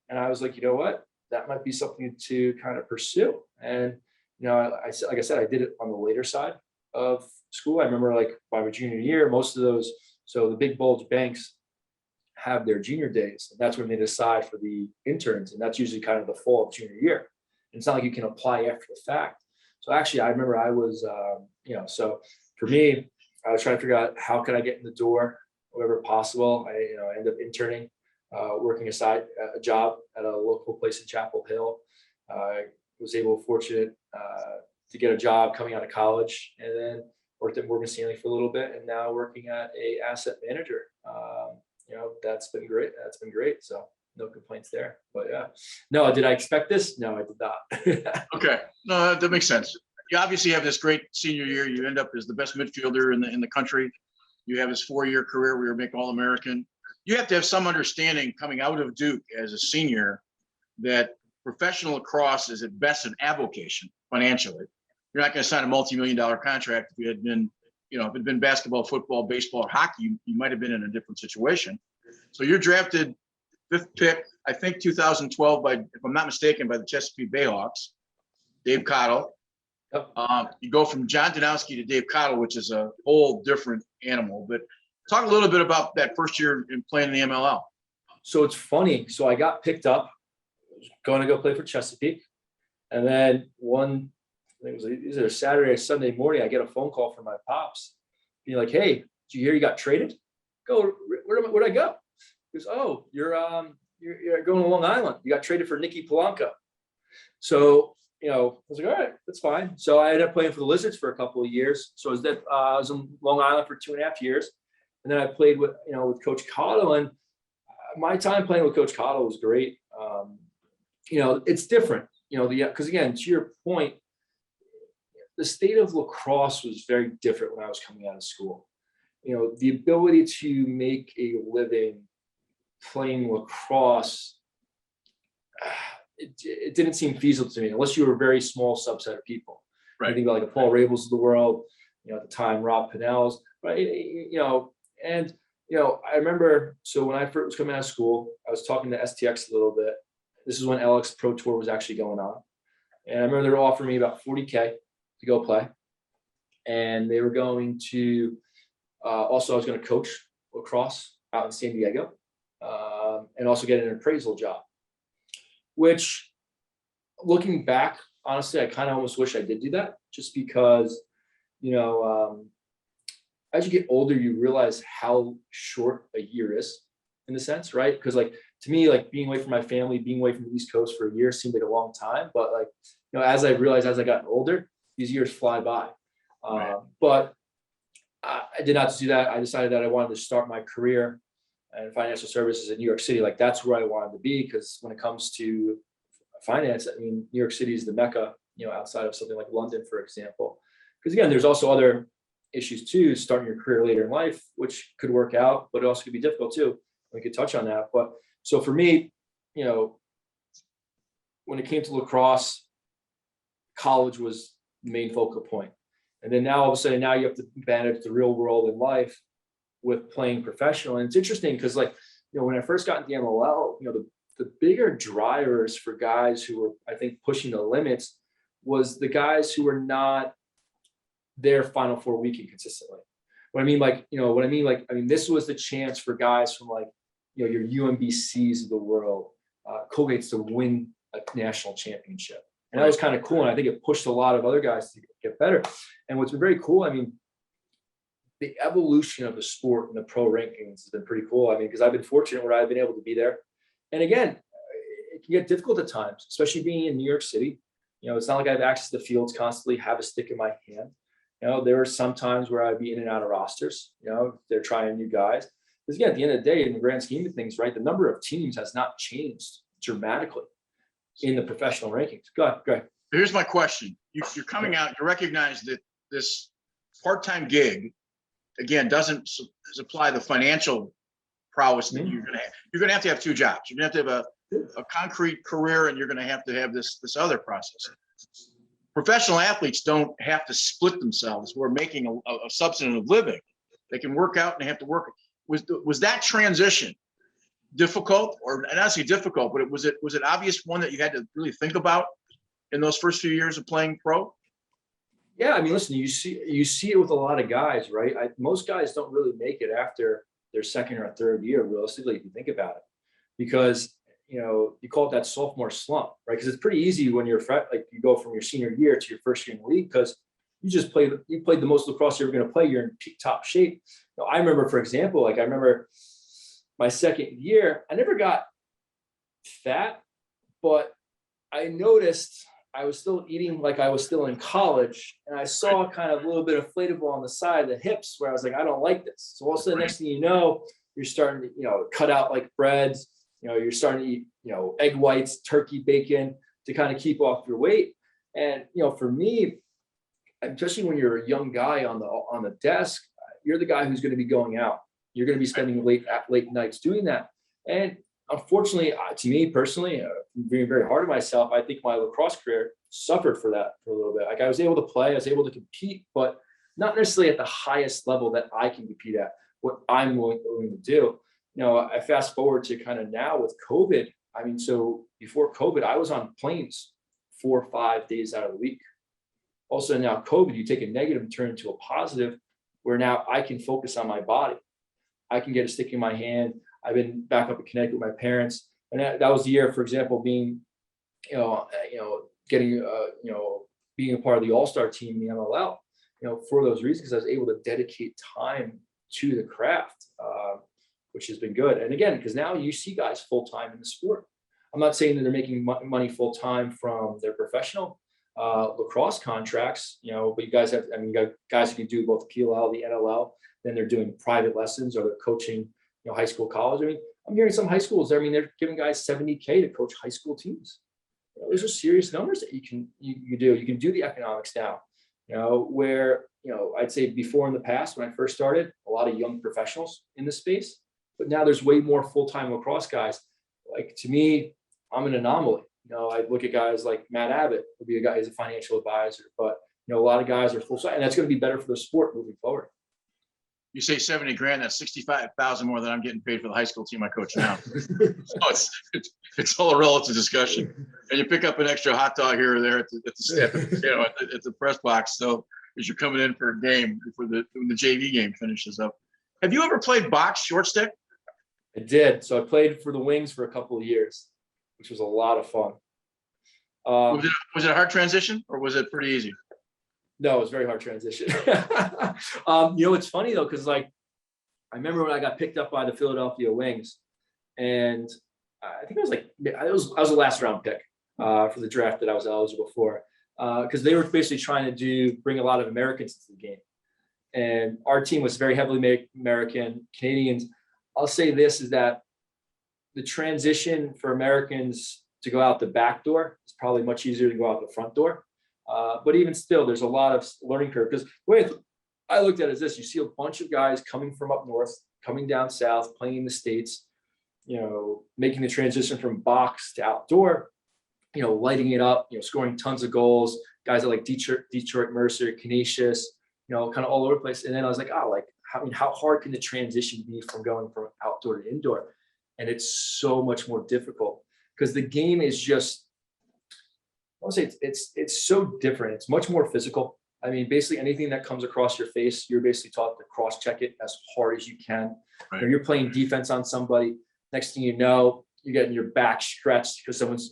And I was like, you know what, that might be something to kind of pursue. And, like I said, I did it on the later side of school. I remember by my junior year, most of those, so the big bulge banks have their junior days. And that's when they decide for the interns. And that's usually kind of the fall of junior year. And it's not like you can apply after the fact. So actually, I remember I was, so for me, I was trying to figure out how could I get in the door, wherever possible. I ended up interning, working a job at a local place in Chapel Hill. I was fortunate to get a job coming out of college, and then worked at Morgan Stanley for a little bit, and now working at a asset manager. That's been great. So no complaints there. But yeah, no, did I expect this? No, I did not. Okay, no, that makes sense. You obviously have this great senior year. You end up as the best midfielder in the country. You have this 4-year career where you're making All-American. You have to have some understanding coming out of Duke as a senior that professional lacrosse is at best an avocation financially. You're not going to sign a multi-million-dollar contract if you had been, if it had been basketball, football, baseball, or hockey, you might have been in a different situation. So you're drafted 5th pick, I think 2012 if I'm not mistaken, by the Chesapeake Bayhawks, Dave Cottle. Yep. You go from John Donowski to Dave Cottle, which is a whole different animal. But talk a little bit about that first year in playing in the MLL. So it's funny. So I got picked up, going to go play for Chesapeake. And then I think it was either a Saturday or Sunday morning, I get a phone call from my pops being like, hey, did you hear you got traded? Go, where'd I go? He goes, oh, you're going to Long Island. You got traded for Nicky Polanco. So, I was like, all right, that's fine. So I ended up playing for the Lizards for a couple of years. So I was in Long Island for 2.5 years. And then I played with Coach Cottle, and my time playing with Coach Cottle was great. It's different, because again, to your point, the state of lacrosse was very different when I was coming out of school. The ability to make a living playing lacrosse, it didn't seem feasible to me unless you were a very small subset of people. Right. I think about the Paul Rabels of the world, at the time, Rob Pinnell's, right? I remember, so when I first was coming out of school, I was talking to STX a little bit. This is when LX Pro Tour was actually going on. And I remember they were offering me about $40K to go play. and they were going to, also I was going to coach lacrosse out in San Diego, and also get an appraisal job, which looking back, honestly, I kind of almost wish I did do that, just because, as you get older, you realize how short a year is, in a sense, right? Because like, to me, like being away from my family, being away from the East Coast for a year seemed like a long time. But like, as I realized, as I got older, these years fly by. But I did not do that. I decided that I wanted to start my career in financial services in New York City. Like that's where I wanted to be, because when it comes to finance, I mean, New York City is the mecca, outside of something like London, for example. Because again, there's also other issues too, starting your career later in life, which could work out, but it also could be difficult too. We could touch on that. But so for me, when it came to lacrosse, college was the main focal point. And then now all of a sudden, now you have to manage the real world in life with playing professional. And it's interesting because like, when I first got into the MLL, the bigger drivers for guys who were, I think, pushing the limits was the guys who were not their Final Four weekend consistently. I mean, this was the chance for guys from like, your UMBCs of the world, Colgate's to win a national championship. And that was kind of cool. And I think it pushed a lot of other guys to get better. And what's been very cool, I mean, the evolution of the sport and the pro rankings has been pretty cool. I mean, because I've been fortunate where I've been able to be there. And again, it can get difficult at times, especially being in New York City. It's not like I have access to fields constantly, have a stick in my hand. There are some times where I'd be in and out of rosters. They're trying new guys. Because again, at the end of the day, in the grand scheme of things, right, the number of teams has not changed dramatically in the professional rankings. Go ahead. Here's my question. You're coming out, you recognize that this part-time gig, again, doesn't supply the financial prowess that you're going to have. You're going to have two jobs. You're going to have a concrete career, and you're going to have this other process. Professional athletes don't have to split themselves. We're making a substantive living. They can work out and they have to work. Was that transition difficult, or not say difficult, but was it obvious one that you had to really think about in those first few years of playing pro? Yeah, I mean, listen, you see it with a lot of guys, right? Most guys don't really make it after their second or third year, realistically, if you think about it, because you call it that sophomore slump, right? Because it's pretty easy when you're like you go from your senior year to your first year in the league, because you played the most lacrosse you're ever going to play. You're in peak top shape. I remember, for example, I remember my second year, I never got fat, but I noticed I was still eating like I was still in college, and I saw kind of a little bit of inflatable on the side of the hips where I was like, I don't like this. So all of a sudden, next thing you know, you're starting to, cut out like breads, you're starting to eat, egg whites, turkey, bacon to kind of keep off your weight. And, for me, especially when you're a young guy on the desk, you're the guy who's going to be going out. You're going to be spending late nights doing that. And unfortunately, to me personally, being very hard on myself, I think my lacrosse career suffered for that for a little bit. Like I was able to play, I was able to compete, but not necessarily at the highest level that I can compete at, what I'm willing to do. I fast forward to kind of now with COVID. I mean, so before COVID, I was on planes 4 or 5 days out of the week. Also now COVID, you take a negative and turn it into a positive, where now I can focus on my body. I can get a stick in my hand. I've been back up in Connecticut with my parents. And that was the year, for example, being, getting, being a part of the all-star team in the MLL, for those reasons, because I was able to dedicate time to the craft, which has been good. And again, because now you see guys full-time in the sport. I'm not saying that they're making money full-time from their professional lacrosse contracts, but you guys you got guys who can do both the PLL, the NLL, then they're doing private lessons or they're coaching, high school, college. I mean, I'm hearing some high schools, they're giving guys $70K to coach high school teams. Those are serious numbers that you can do. You can do the economics now, where, I'd say before in the past, when I first started, a lot of young professionals in the space, but now there's way more full-time lacrosse guys. Like, to me, I'm an anomaly. I look at guys like Matt Abbott, would be a guy who's a financial advisor, but a lot of guys are full-time, and that's going to be better for the sport moving forward. You say 70 grand, that's 65,000 more than I'm getting paid for the high school team I coach now. So it's all a relative discussion. And you pick up an extra hot dog here or there at the press box. So as you're coming in for a game before when the JV game finishes up. Have you ever played box short stick? I did. So I played for the Wings for a couple of years, which was a lot of fun. Was it a hard transition or was it pretty easy? No, it was a very hard transition. It's funny though, because like I remember when I got picked up by the Philadelphia Wings, and I think I was the last round pick for the draft that I was eligible for, because they were basically trying to bring a lot of Americans into the game, and our team was very heavily American. Canadians. I'll say this is that the transition for Americans to go out the back door is probably much easier to go out the front door. But even still, there's a lot of learning curve, because the way I looked at it is this: you see a bunch of guys coming from up north, coming down south, playing in the States, making the transition from box to outdoor, lighting it up, scoring tons of goals, guys like Detroit Mercer, Canisius, kind of all over the place. And then I was like, how hard can the transition be from going from outdoor to indoor? And it's so much more difficult because the game is just, I want to say it's so different. It's much more physical. I mean, basically anything that comes across your face, you're basically taught to cross check it as hard as you can. Right. You're playing defense on somebody. Next thing you know, you're getting your back stretched because someone's,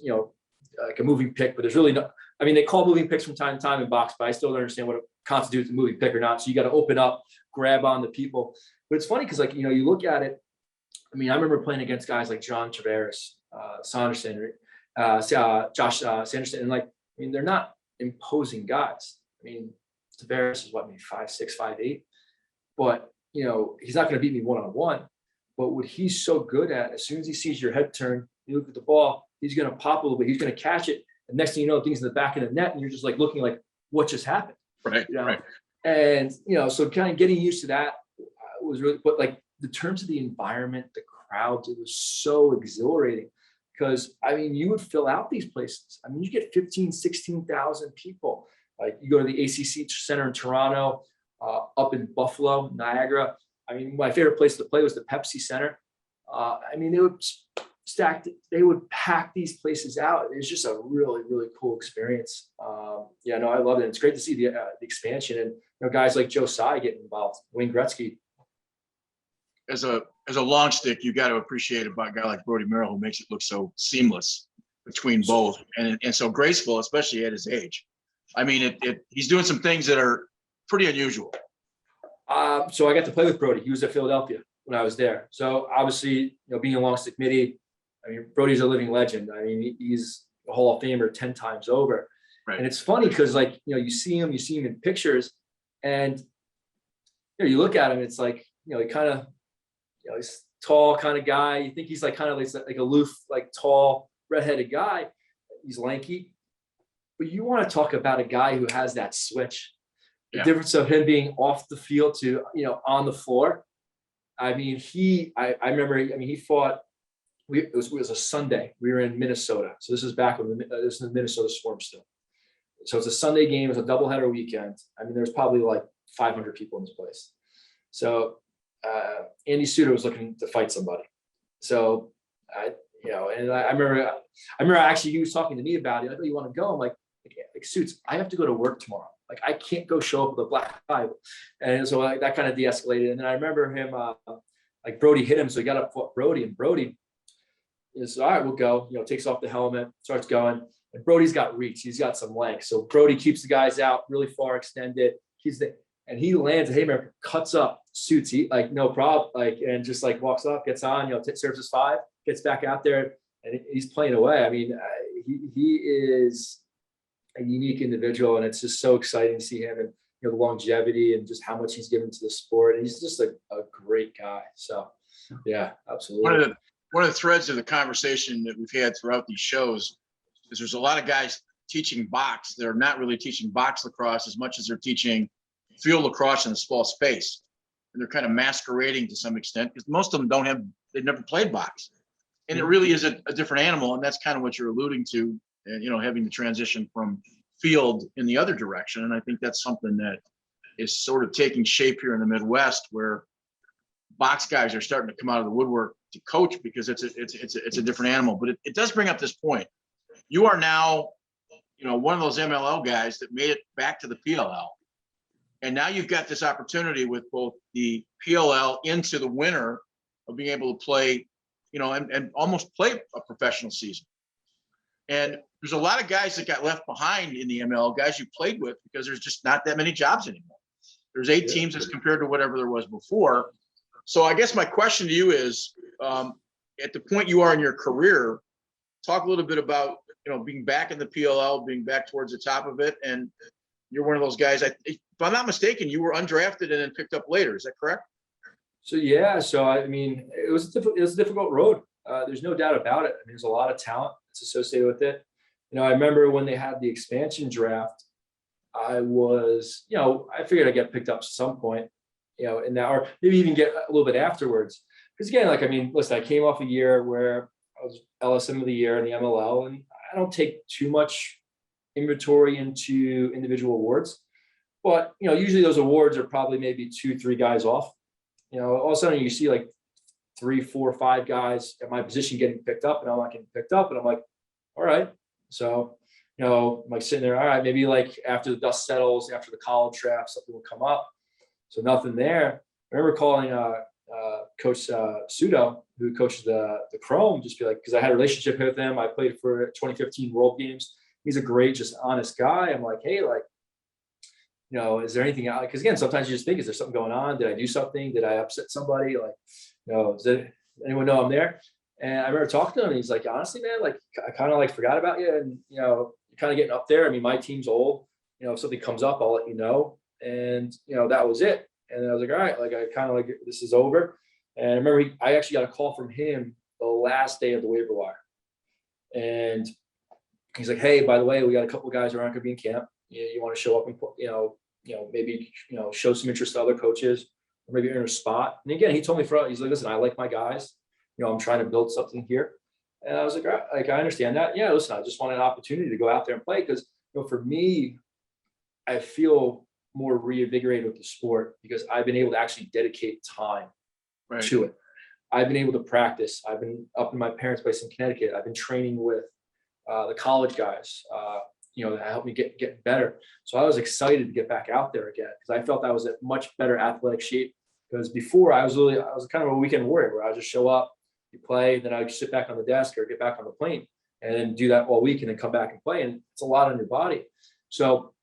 like a moving pick, but there's really no, I mean, they call moving picks from time to time in box, but I still don't understand what it constitutes a moving pick or not. So you got to open up, grab on the people. But it's funny because you look at it. I mean, I remember playing against guys like John Tavares, Sanderson, Josh Sanderson, and they're not imposing guys. I mean, Tavares is maybe 5'6", 5'8", but he's not going to beat me one-on-one. But what he's so good at, as soon as he sees your head turn, you look at the ball, he's going to pop a little bit, he's going to catch it, and next thing you know, things in the back of the net, and you're just looking like, what just happened? Right. Right. And so kind of getting used to that was really, but the terms of the environment, the crowds, it was so exhilarating. Because, you would fill out these places. You get 15, 16,000 people. You go to the ACC Center in Toronto, up in Buffalo, Niagara. My favorite place to play was the Pepsi Center. They would pack these places out. It was just a really, really cool experience. I love it. It's great to see the expansion and guys like Joe Tsai getting involved, Wayne Gretzky. As a long stick, you got to appreciate about a guy like Brody Merrill, who makes it look so seamless between both and so graceful, especially at his age. He's doing some things that are pretty unusual. So I got to play with Brody. He was at Philadelphia when I was there. So obviously, being a long stick midi, Brody's a living legend. He's a Hall of Famer 10 times over. Right. And it's funny because you see him in pictures, and you look at him, it's he kind of, he's tall kind of guy. You think he's like aloof, tall, redheaded guy. He's lanky. But you want to talk about a guy who has that switch. The difference of him being off the field to, on the floor. I remember, he fought, it was a Sunday. We were in Minnesota. So this is back when this is the Minnesota Swarm still. So it's a Sunday game. It's a doubleheader weekend. There's probably 500 people in this place. So Andy Suter was looking to fight somebody. So I remember actually he was talking to me about it. I thought, you want to go? I'm like Suits, I have to go to work tomorrow. I can't go show up with a black eye. And so that kind of de-escalated. And then I remember him, Brody hit him. So he got up for Brody, and Brody is, all right, we'll go, takes off the helmet, starts going. And Brody's got reach. He's got some length. So Brody keeps the guys out really far extended. And he lands a haymaker, cuts up Suits. He no problem. And just walks off, gets on, serves his 5, gets back out there, and he's playing away. He is a unique individual, and it's just so exciting to see him and the longevity and just how much he's given to the sport. And he's just a great guy. So yeah, absolutely. One of the threads of the conversation that we've had throughout these shows is there's a lot of guys teaching box. They're not really teaching box lacrosse as much as they're teaching field lacrosse in a small space. And they're kind of masquerading to some extent because most of them they've never played box. And it really is a different animal. And that's kind of what you're alluding to, and, having the transition from field in the other direction. And I think that's something that is sort of taking shape here in the Midwest, where box guys are starting to come out of the woodwork to coach because it's a different animal. But it does bring up this point. You are now, one of those MLL guys that made it back to the PLL. And now you've got this opportunity with both the PLL into the winter of being able to play, and almost play a professional season. And there's a lot of guys that got left behind in the ML, guys you played with, because there's just not that many jobs anymore. There's 8 teams as compared to whatever there was before. So I guess my question to you is, at the point you are in your career, talk a little bit about, being back in the PLL, being back towards the top of it. And you're one of those guys, if I'm not mistaken, you were undrafted and then picked up later. Is that correct? So, yeah. So, I mean, it was a difficult road. There's no doubt about it. I mean, there's a lot of talent that's associated with it. I remember when they had the expansion draft, I was, I figured I'd get picked up at some point, in that, or maybe even get a little bit afterwards. Because again, listen, I came off a year where I was LSM of the year in the MLL, and I don't take too much inventory into individual awards. But, usually those awards are probably maybe 2-3 guys off. All of a sudden you see like 3, 4, 5 guys at my position getting picked up, and I'm not getting picked up. And I'm like, all right. So, I'm like sitting there, all right, maybe like after the dust settles, after the college draft, something will come up. So nothing there. I remember calling Coach Sudo, who coaches the Chrome, just be like, because I had a relationship with him. I played for 2015 World Games. He's a great, just honest guy. I'm like, hey, is there anything out? Because again, sometimes you just think, is there something going on? Did I do something? Did I upset somebody? Does anyone know I'm there? And I remember talking to him, and he's like, honestly, man, I kind of forgot about you, and you're kind of getting up there. I mean, my team's old. If something comes up, I'll let you know. And that was it. And then I was like, all right, I kind of this is over. And I remember I actually got a call from him the last day of the waiver wire, and he's like, hey, by the way, we got a couple of guys who aren't going to be in camp. You want to show up and maybe show some interest to other coaches, or maybe earn a spot. And again, he told me he's like, listen, I like my guys. I'm trying to build something here. And I was like, all right, I understand that. Yeah, listen, I just want an opportunity to go out there and play, because for me, I feel more reinvigorated with the sport because I've been able to actually dedicate time to it. I've been able to practice. I've been up in my parents' place in Connecticut. I've been training with the college guys, that helped me get better. So I was excited to get back out there again, because I felt I was in much better athletic shape. Because before I was kind of a weekend warrior, where I would just show up, you play, then I would sit back on the desk or get back on the plane and then do that all week and then come back and play. And it's a lot on your body. So,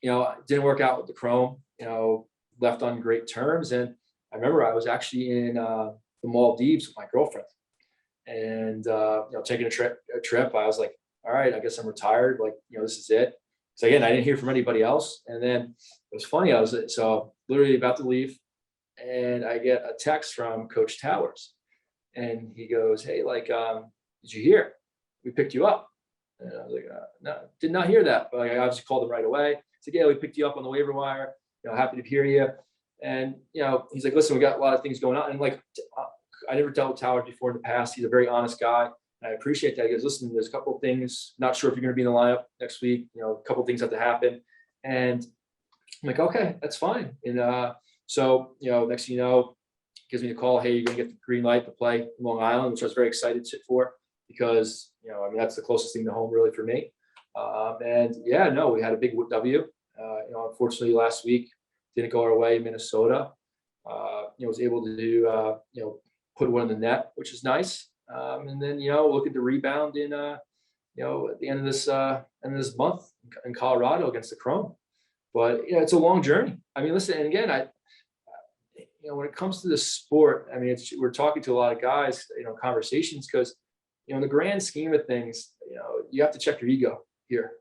it didn't work out with the Chrome, left on great terms. And I remember I was actually in the Maldives with my girlfriend, and, taking a trip. I was like, all right, I guess I'm retired. This is it. So again, I didn't hear from anybody else. And then it was funny. I was literally about to leave, and I get a text from Coach Towers, and he goes, hey, did you hear? We picked you up. And I was like, no, did not hear that. But I obviously called him right away. He's like, yeah, we picked you up on the waiver wire. Happy to hear you. And, he's like, listen, we got a lot of things going on. And I never dealt with Towers before in the past. He's a very honest guy. And I appreciate that. He goes, listen, there's a couple of things, not sure if you're going to be in the lineup next week. A couple of things have to happen. And I'm like, okay, that's fine. And so, next thing you know, gives me a call, hey, you're going to get the green light to play in Long Island, which I was very excited for, because, that's the closest thing to home really for me. And yeah, no, we had a big W. Unfortunately last week didn't go our way in Minnesota. Was able to do, put one in the net, which is nice. And then, look at the rebound in, at the end of this month in Colorado against the Chrome. But, it's a long journey. I mean, listen, and again, when it comes to the sport, I mean, we're talking to a lot of guys, conversations, because, in the grand scheme of things, you have to check your ego here,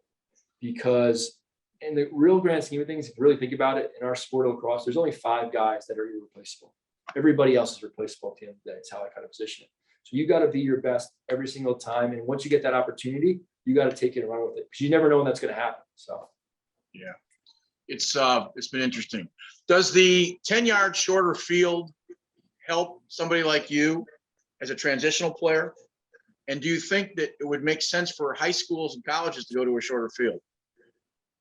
because in the real grand scheme of things, if you really think about it, in our sport of lacrosse, there's only 5 guys that are irreplaceable. Everybody else is replaceable at the end of the day. It's how I kind of position it. So you got to be your best every single time. And once you get that opportunity, you got to take it and run with it, because you never know when that's going to happen. So, yeah, it's been interesting. Does the 10-yard shorter field help somebody like you as a transitional player? And do you think that it would make sense for high schools and colleges to go to a shorter field?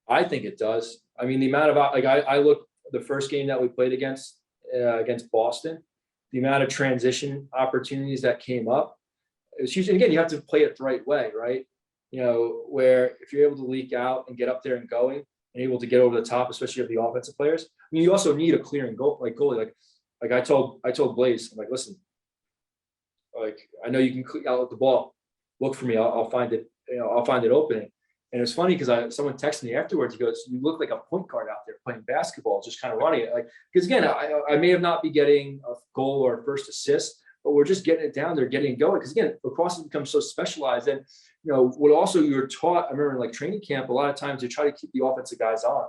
I think it does. I mean, the amount of, I look the first game that we played against Boston, the amount of transition opportunities that came up, it was huge. And again, you have to play it the right way, right? Where if you're able to leak out and get up there and going, and able to get over the top, especially of the offensive players. I mean, you also need a clearing goal, like goalie. Like I told Blaze, I'm like, listen, like I know you can clear out the ball. Look for me. I'll find it. I'll find it opening. And it's funny because someone texted me afterwards. He goes, "You look like a point guard out there playing basketball, just kind of running it." Like, because again, I may have not be getting a goal or a first assist, but we're just getting it down there, getting it going. Because again, lacrosse has become so specialized. And what also you were taught, I remember in like training camp, a lot of times they try to keep the offensive guys on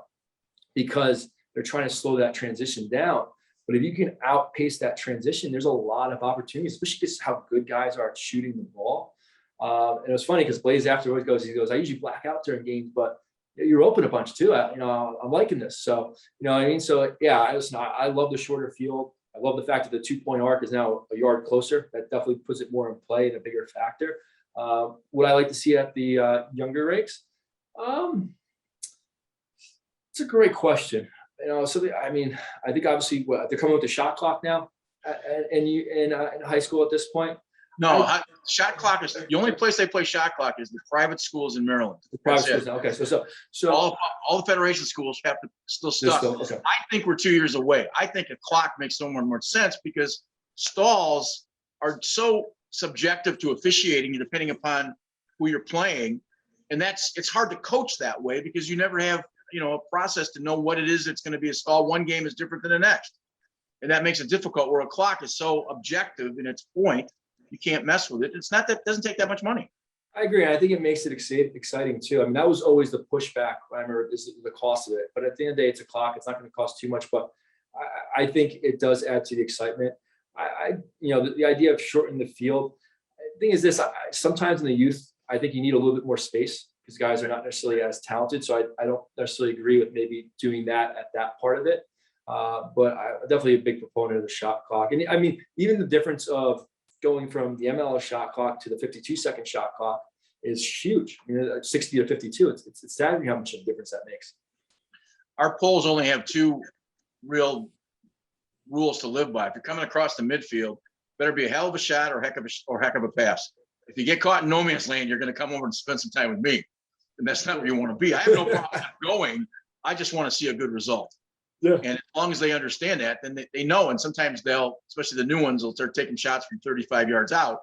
because they're trying to slow that transition down. But if you can outpace that transition, there's a lot of opportunities, especially because how good guys are at shooting the ball. And it was funny because Blaze afterwards he goes, I usually black out during games, but you're open a bunch too. I'm liking this. So, what I mean? So yeah, I love the shorter field. I love the fact that the 2-point arc is now a yard closer. That definitely puts it more in play and a bigger factor. Would I like to see at the younger rakes? It's a great question. I think obviously they're coming with the shot clock now, in high school at this point. No, shot clock is the only place they play shot clock is the private schools in Maryland. The private schools now. Okay, so all the federation schools have to still stuck. Okay. I think we're 2 years away. I think a clock makes so much more sense because stalls are so subjective to officiating depending upon who you're playing, and it's hard to coach that way because you never have a process to know what it is that's going to be a stall. One game is different than the next, and that makes it difficult. Where a clock is so objective in its point. You can't mess with it. It's not that it doesn't take that much money. I agree. I think it makes it exciting too. I mean, that was always the pushback. I remember the cost of it, but at the end of the day, it's a clock. It's not going to cost too much, but I think it does add to the excitement. The idea of shortening the field. The thing is this, sometimes in the youth, I think you need a little bit more space because guys are not necessarily as talented. So I don't necessarily agree with maybe doing that at that part of it. But I'm definitely a big proponent of the shot clock. And I mean, even the difference of going from the MLS shot clock to the 52-second shot clock is huge. 60 to 52. It's staggering how much of a difference that makes. Our polls only have two real rules to live by. If you're coming across the midfield, better be a hell of a shot or heck of a pass. If you get caught in no man's land, you're going to come over and spend some time with me, and that's not where you want to be. I have no problem going. I just want to see a good result. Yeah. And as long as they understand that, then they know. And sometimes especially the new ones, will start taking shots from 35 yards out.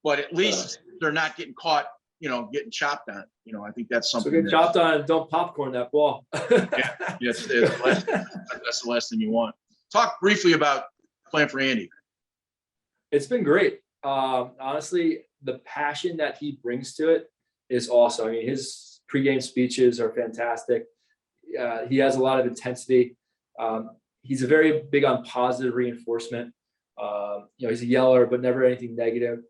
But at least they're not getting caught, getting chopped on. I think that's something. So get chopped on and don't popcorn that ball. That's the last thing you want. Talk briefly about playing for Andy. It's been great. Honestly, the passion that he brings to it is awesome. I mean, his pregame speeches are fantastic. He has a lot of intensity. He's a very big on positive reinforcement. He's a yeller, but never anything negative.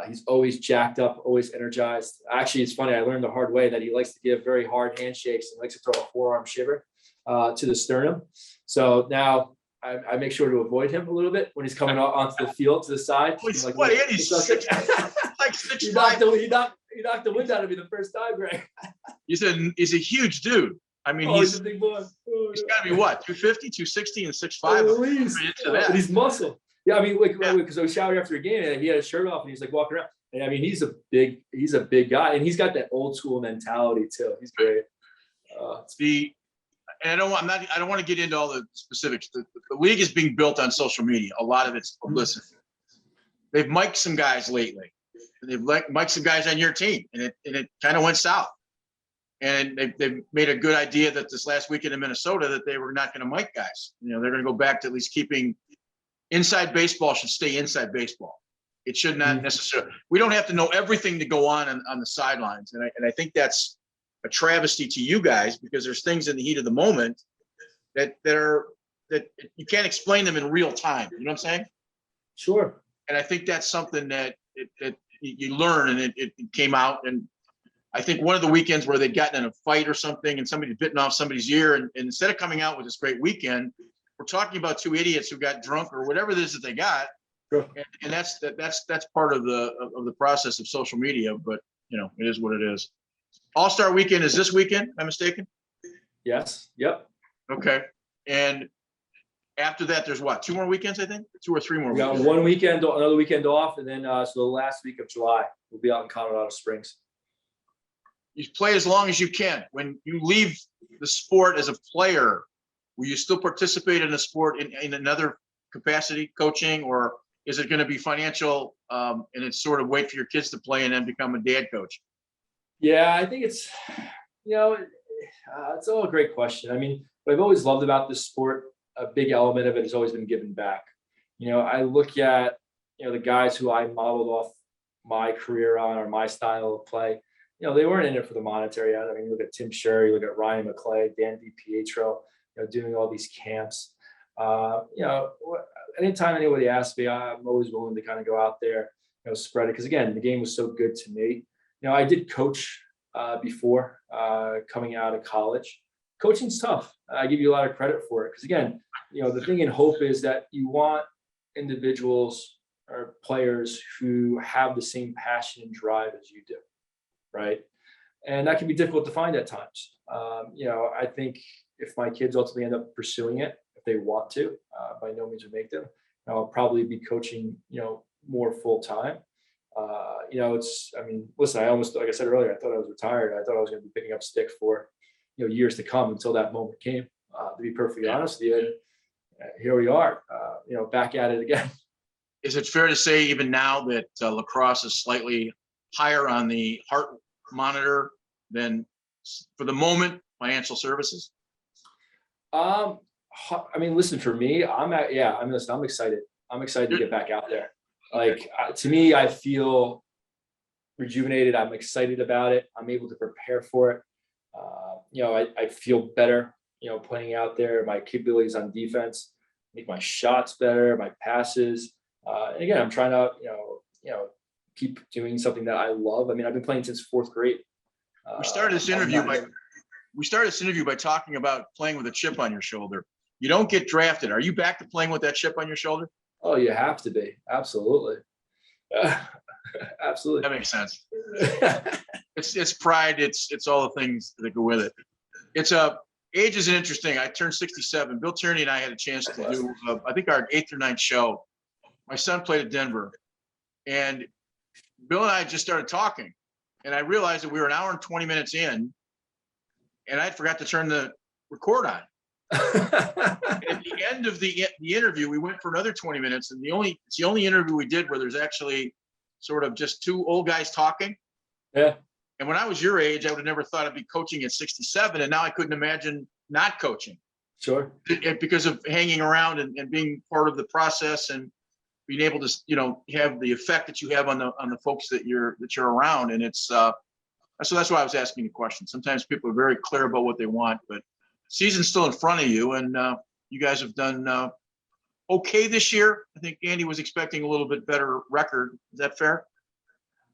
He's always jacked up, always energized. Actually, it's funny. I learned the hard way that he likes to give very hard handshakes and likes to throw a forearm shiver to the sternum. So now I make sure to avoid him a little bit when he's coming onto the field to the side. He's like 6'5". He knocked the wind out of me the first time, Greg. He's a huge dude. I mean, he's a big boy. He's got to be what, 250, 260, and 6'5". At least. And he's muscle. Yeah, I mean, because I was showered after a game and he had his shirt off and he's like walking around. And I mean, he's a big guy, and he's got that old school mentality too. He's great. I don't want to get into all the specifics. The league is being built on social media. A lot of it's publicity. They've mic'd some guys lately. They've mic'd some guys on your team, and it kind of went south. And they've made a good idea that this last weekend in Minnesota that they were not going to mic guys. They're going to go back to at least keeping inside baseball should stay inside baseball. It should not necessarily. We don't have to know everything to go on the sidelines, and I think that's a travesty to you guys because there's things in the heat of the moment that you can't explain them in real time. You know what I'm saying? Sure. And I think that's something that you learn, and it came out. And I think one of the weekends where they'd gotten in a fight or something and somebody bitten off somebody's ear, and instead of coming out with this great weekend, we're talking about two idiots who got drunk or whatever it is that they got. Sure. And that's part of the process of social media, but it is what it is. All-Star Weekend is this weekend, am I mistaken? Yes. Yep. Okay. And after that, there's what? 2 more weekends, I think? 2 or 3 more weekends. We got one weekend, another weekend off, and then so the last week of July, we'll be out in Colorado Springs. you play as long as you can. When you leave the sport as a player, will you still participate in the sport in another capacity, coaching, or is it going to be financial and it's sort of wait for your kids to play and then become a dad coach? Yeah, I think it's, it's all a great question. I mean, what I've always loved about this sport, a big element of it has always been giving back. I look at, the guys who I modeled off my career on or my style of play, they weren't in it for the monetary. I mean, you look at Tim Sherry, look at Ryan McClay, Dan DiPietro, doing all these camps. Anytime anybody asks me, I'm always willing to kind of go out there, spread it. Because again, the game was so good to me. I did coach before coming out of college. Coaching's tough. I give you a lot of credit for it. Because again, the thing in hope is that you want individuals or players who have the same passion and drive as you do, right? And that can be difficult to find at times. I think if my kids ultimately end up pursuing it, if they want to, by no means would make them, I'll probably be coaching, more full time. Listen, I almost, like I said earlier, I thought I was retired. I thought I was going to be picking up stick for, years to come until that moment came, to be perfectly honest with you. And here we are, back at it again. Is it fair to say even now that lacrosse is slightly higher on the heart monitor than, for the moment, financial services? Listen, for me, I'm excited. I'm excited to get back out there. To me, I feel rejuvenated. I'm excited about it. I'm able to prepare for it. I feel better, playing out there. My capabilities on defense, make my shots better, my passes. And again, I'm trying to, keep doing something that I love. I mean, I've been playing since fourth grade. We started this interview by talking about playing with a chip on your shoulder. You don't get drafted. Are you back to playing with that chip on your shoulder? Oh, you have to be. Absolutely. Absolutely. That makes sense. It's pride. It's all the things that go with it. Age is interesting. I turned 67. Bill Tierney and I had a chance to do, I think, our 8th or 9th show. My son played at Denver, and Bill and I just started talking, and I realized that we were an hour and 20 minutes in, and I forgot to turn the record on. At the end of the interview, we went for another 20 minutes, and it's the only interview we did where there's actually sort of just two old guys talking. Yeah. And when I was your age, I would have never thought I'd be coaching at 67, and now I couldn't imagine not coaching. Sure. Because of hanging around and being part of the process and being able to, have the effect that you have on the folks that you're around. And it's so that's why I was asking the question. Sometimes people are very clear about what they want, but season's still in front of you, and you guys have done okay this year. I think Andy was expecting a little bit better record. Is that fair?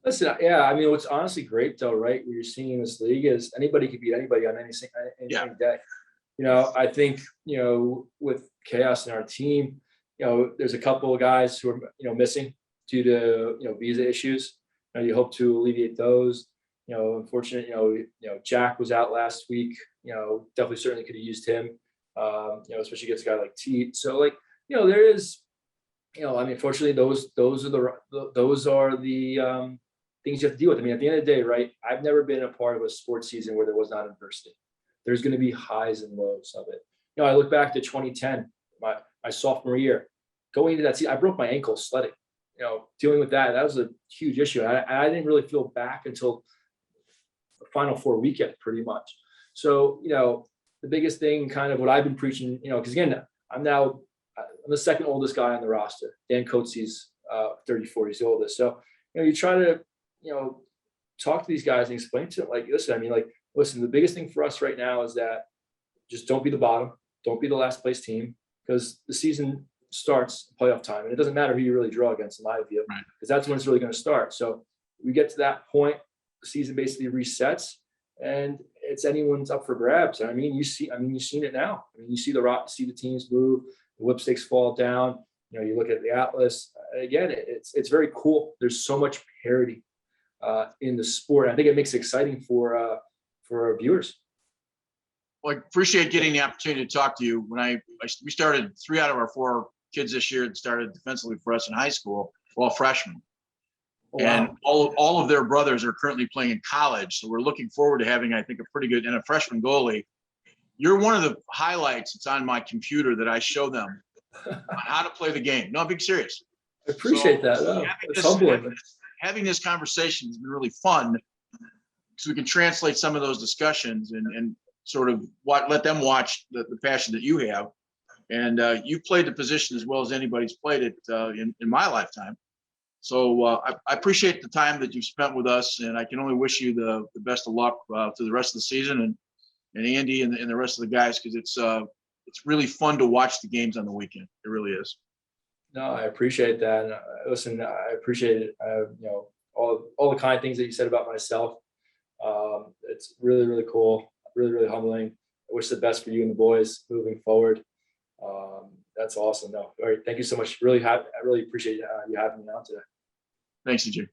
Listen, yeah. I mean, what's honestly great though, right? What you're seeing in this league is anybody can beat anybody on any day. I think, with chaos in our team, there's a couple of guys who are, missing due to, visa issues. You hope to alleviate those. Unfortunately, Jack was out last week. Definitely certainly could have used him. Especially against a guy like Teat. So there is, fortunately those are the things you have to deal with. I mean, at the end of the day, right? I've never been a part of a sports season where there was not adversity. There's going to be highs and lows of it. I look back to 2010, my sophomore year, going into that season, I broke my ankle sledding. Dealing with that was a huge issue. I didn't really feel back until the Final Four weekend, pretty much. So, the biggest thing, kind of what I've been preaching, because again, I'm the second oldest guy on the roster. Dan Coates's 34, he's the oldest. So, you try to, talk to these guys and explain to them, listen, the biggest thing for us right now is that just don't be the bottom, don't be the last place team, because the season starts playoff time, and it doesn't matter who you really draw against, in my view, because that's when it's really going to start. So we get to that point, the season basically resets, and it's anyone's up for grabs. And you've seen it now. You see the teams move, the whipsticks fall down. You look at the Atlas. Again, it's very cool. There's so much parity in the sport. I think it makes it exciting for our viewers. Well, I appreciate getting the opportunity to talk to you. When we started 3 out of our 4 kids this year that started defensively for us in high school, all freshmen. Oh, And wow. all of their brothers are currently playing in college. So we're looking forward to having, I think, a pretty good, and a freshman goalie. You're one of the highlights that's on my computer that I show them on how to play the game. No, I'm being serious. I appreciate that. So No, it's humbling. having this conversation has been really fun, so we can translate some of those discussions and sort of let them watch the passion that you have. And you've played the position as well as anybody's played it in my lifetime. So I appreciate the time that you've spent with us, and I can only wish you the best of luck to the rest of the season, and Andy and the rest of the guys, because it's really fun to watch the games on the weekend. It really is. No, I appreciate that. And listen, I appreciate it. All the kind things that you said about myself. It's really, really cool. Really, really humbling. I wish the best for you and the boys moving forward. That's awesome. No, all right. Thank you so much. I really appreciate you having me on today. Thanks, CJ.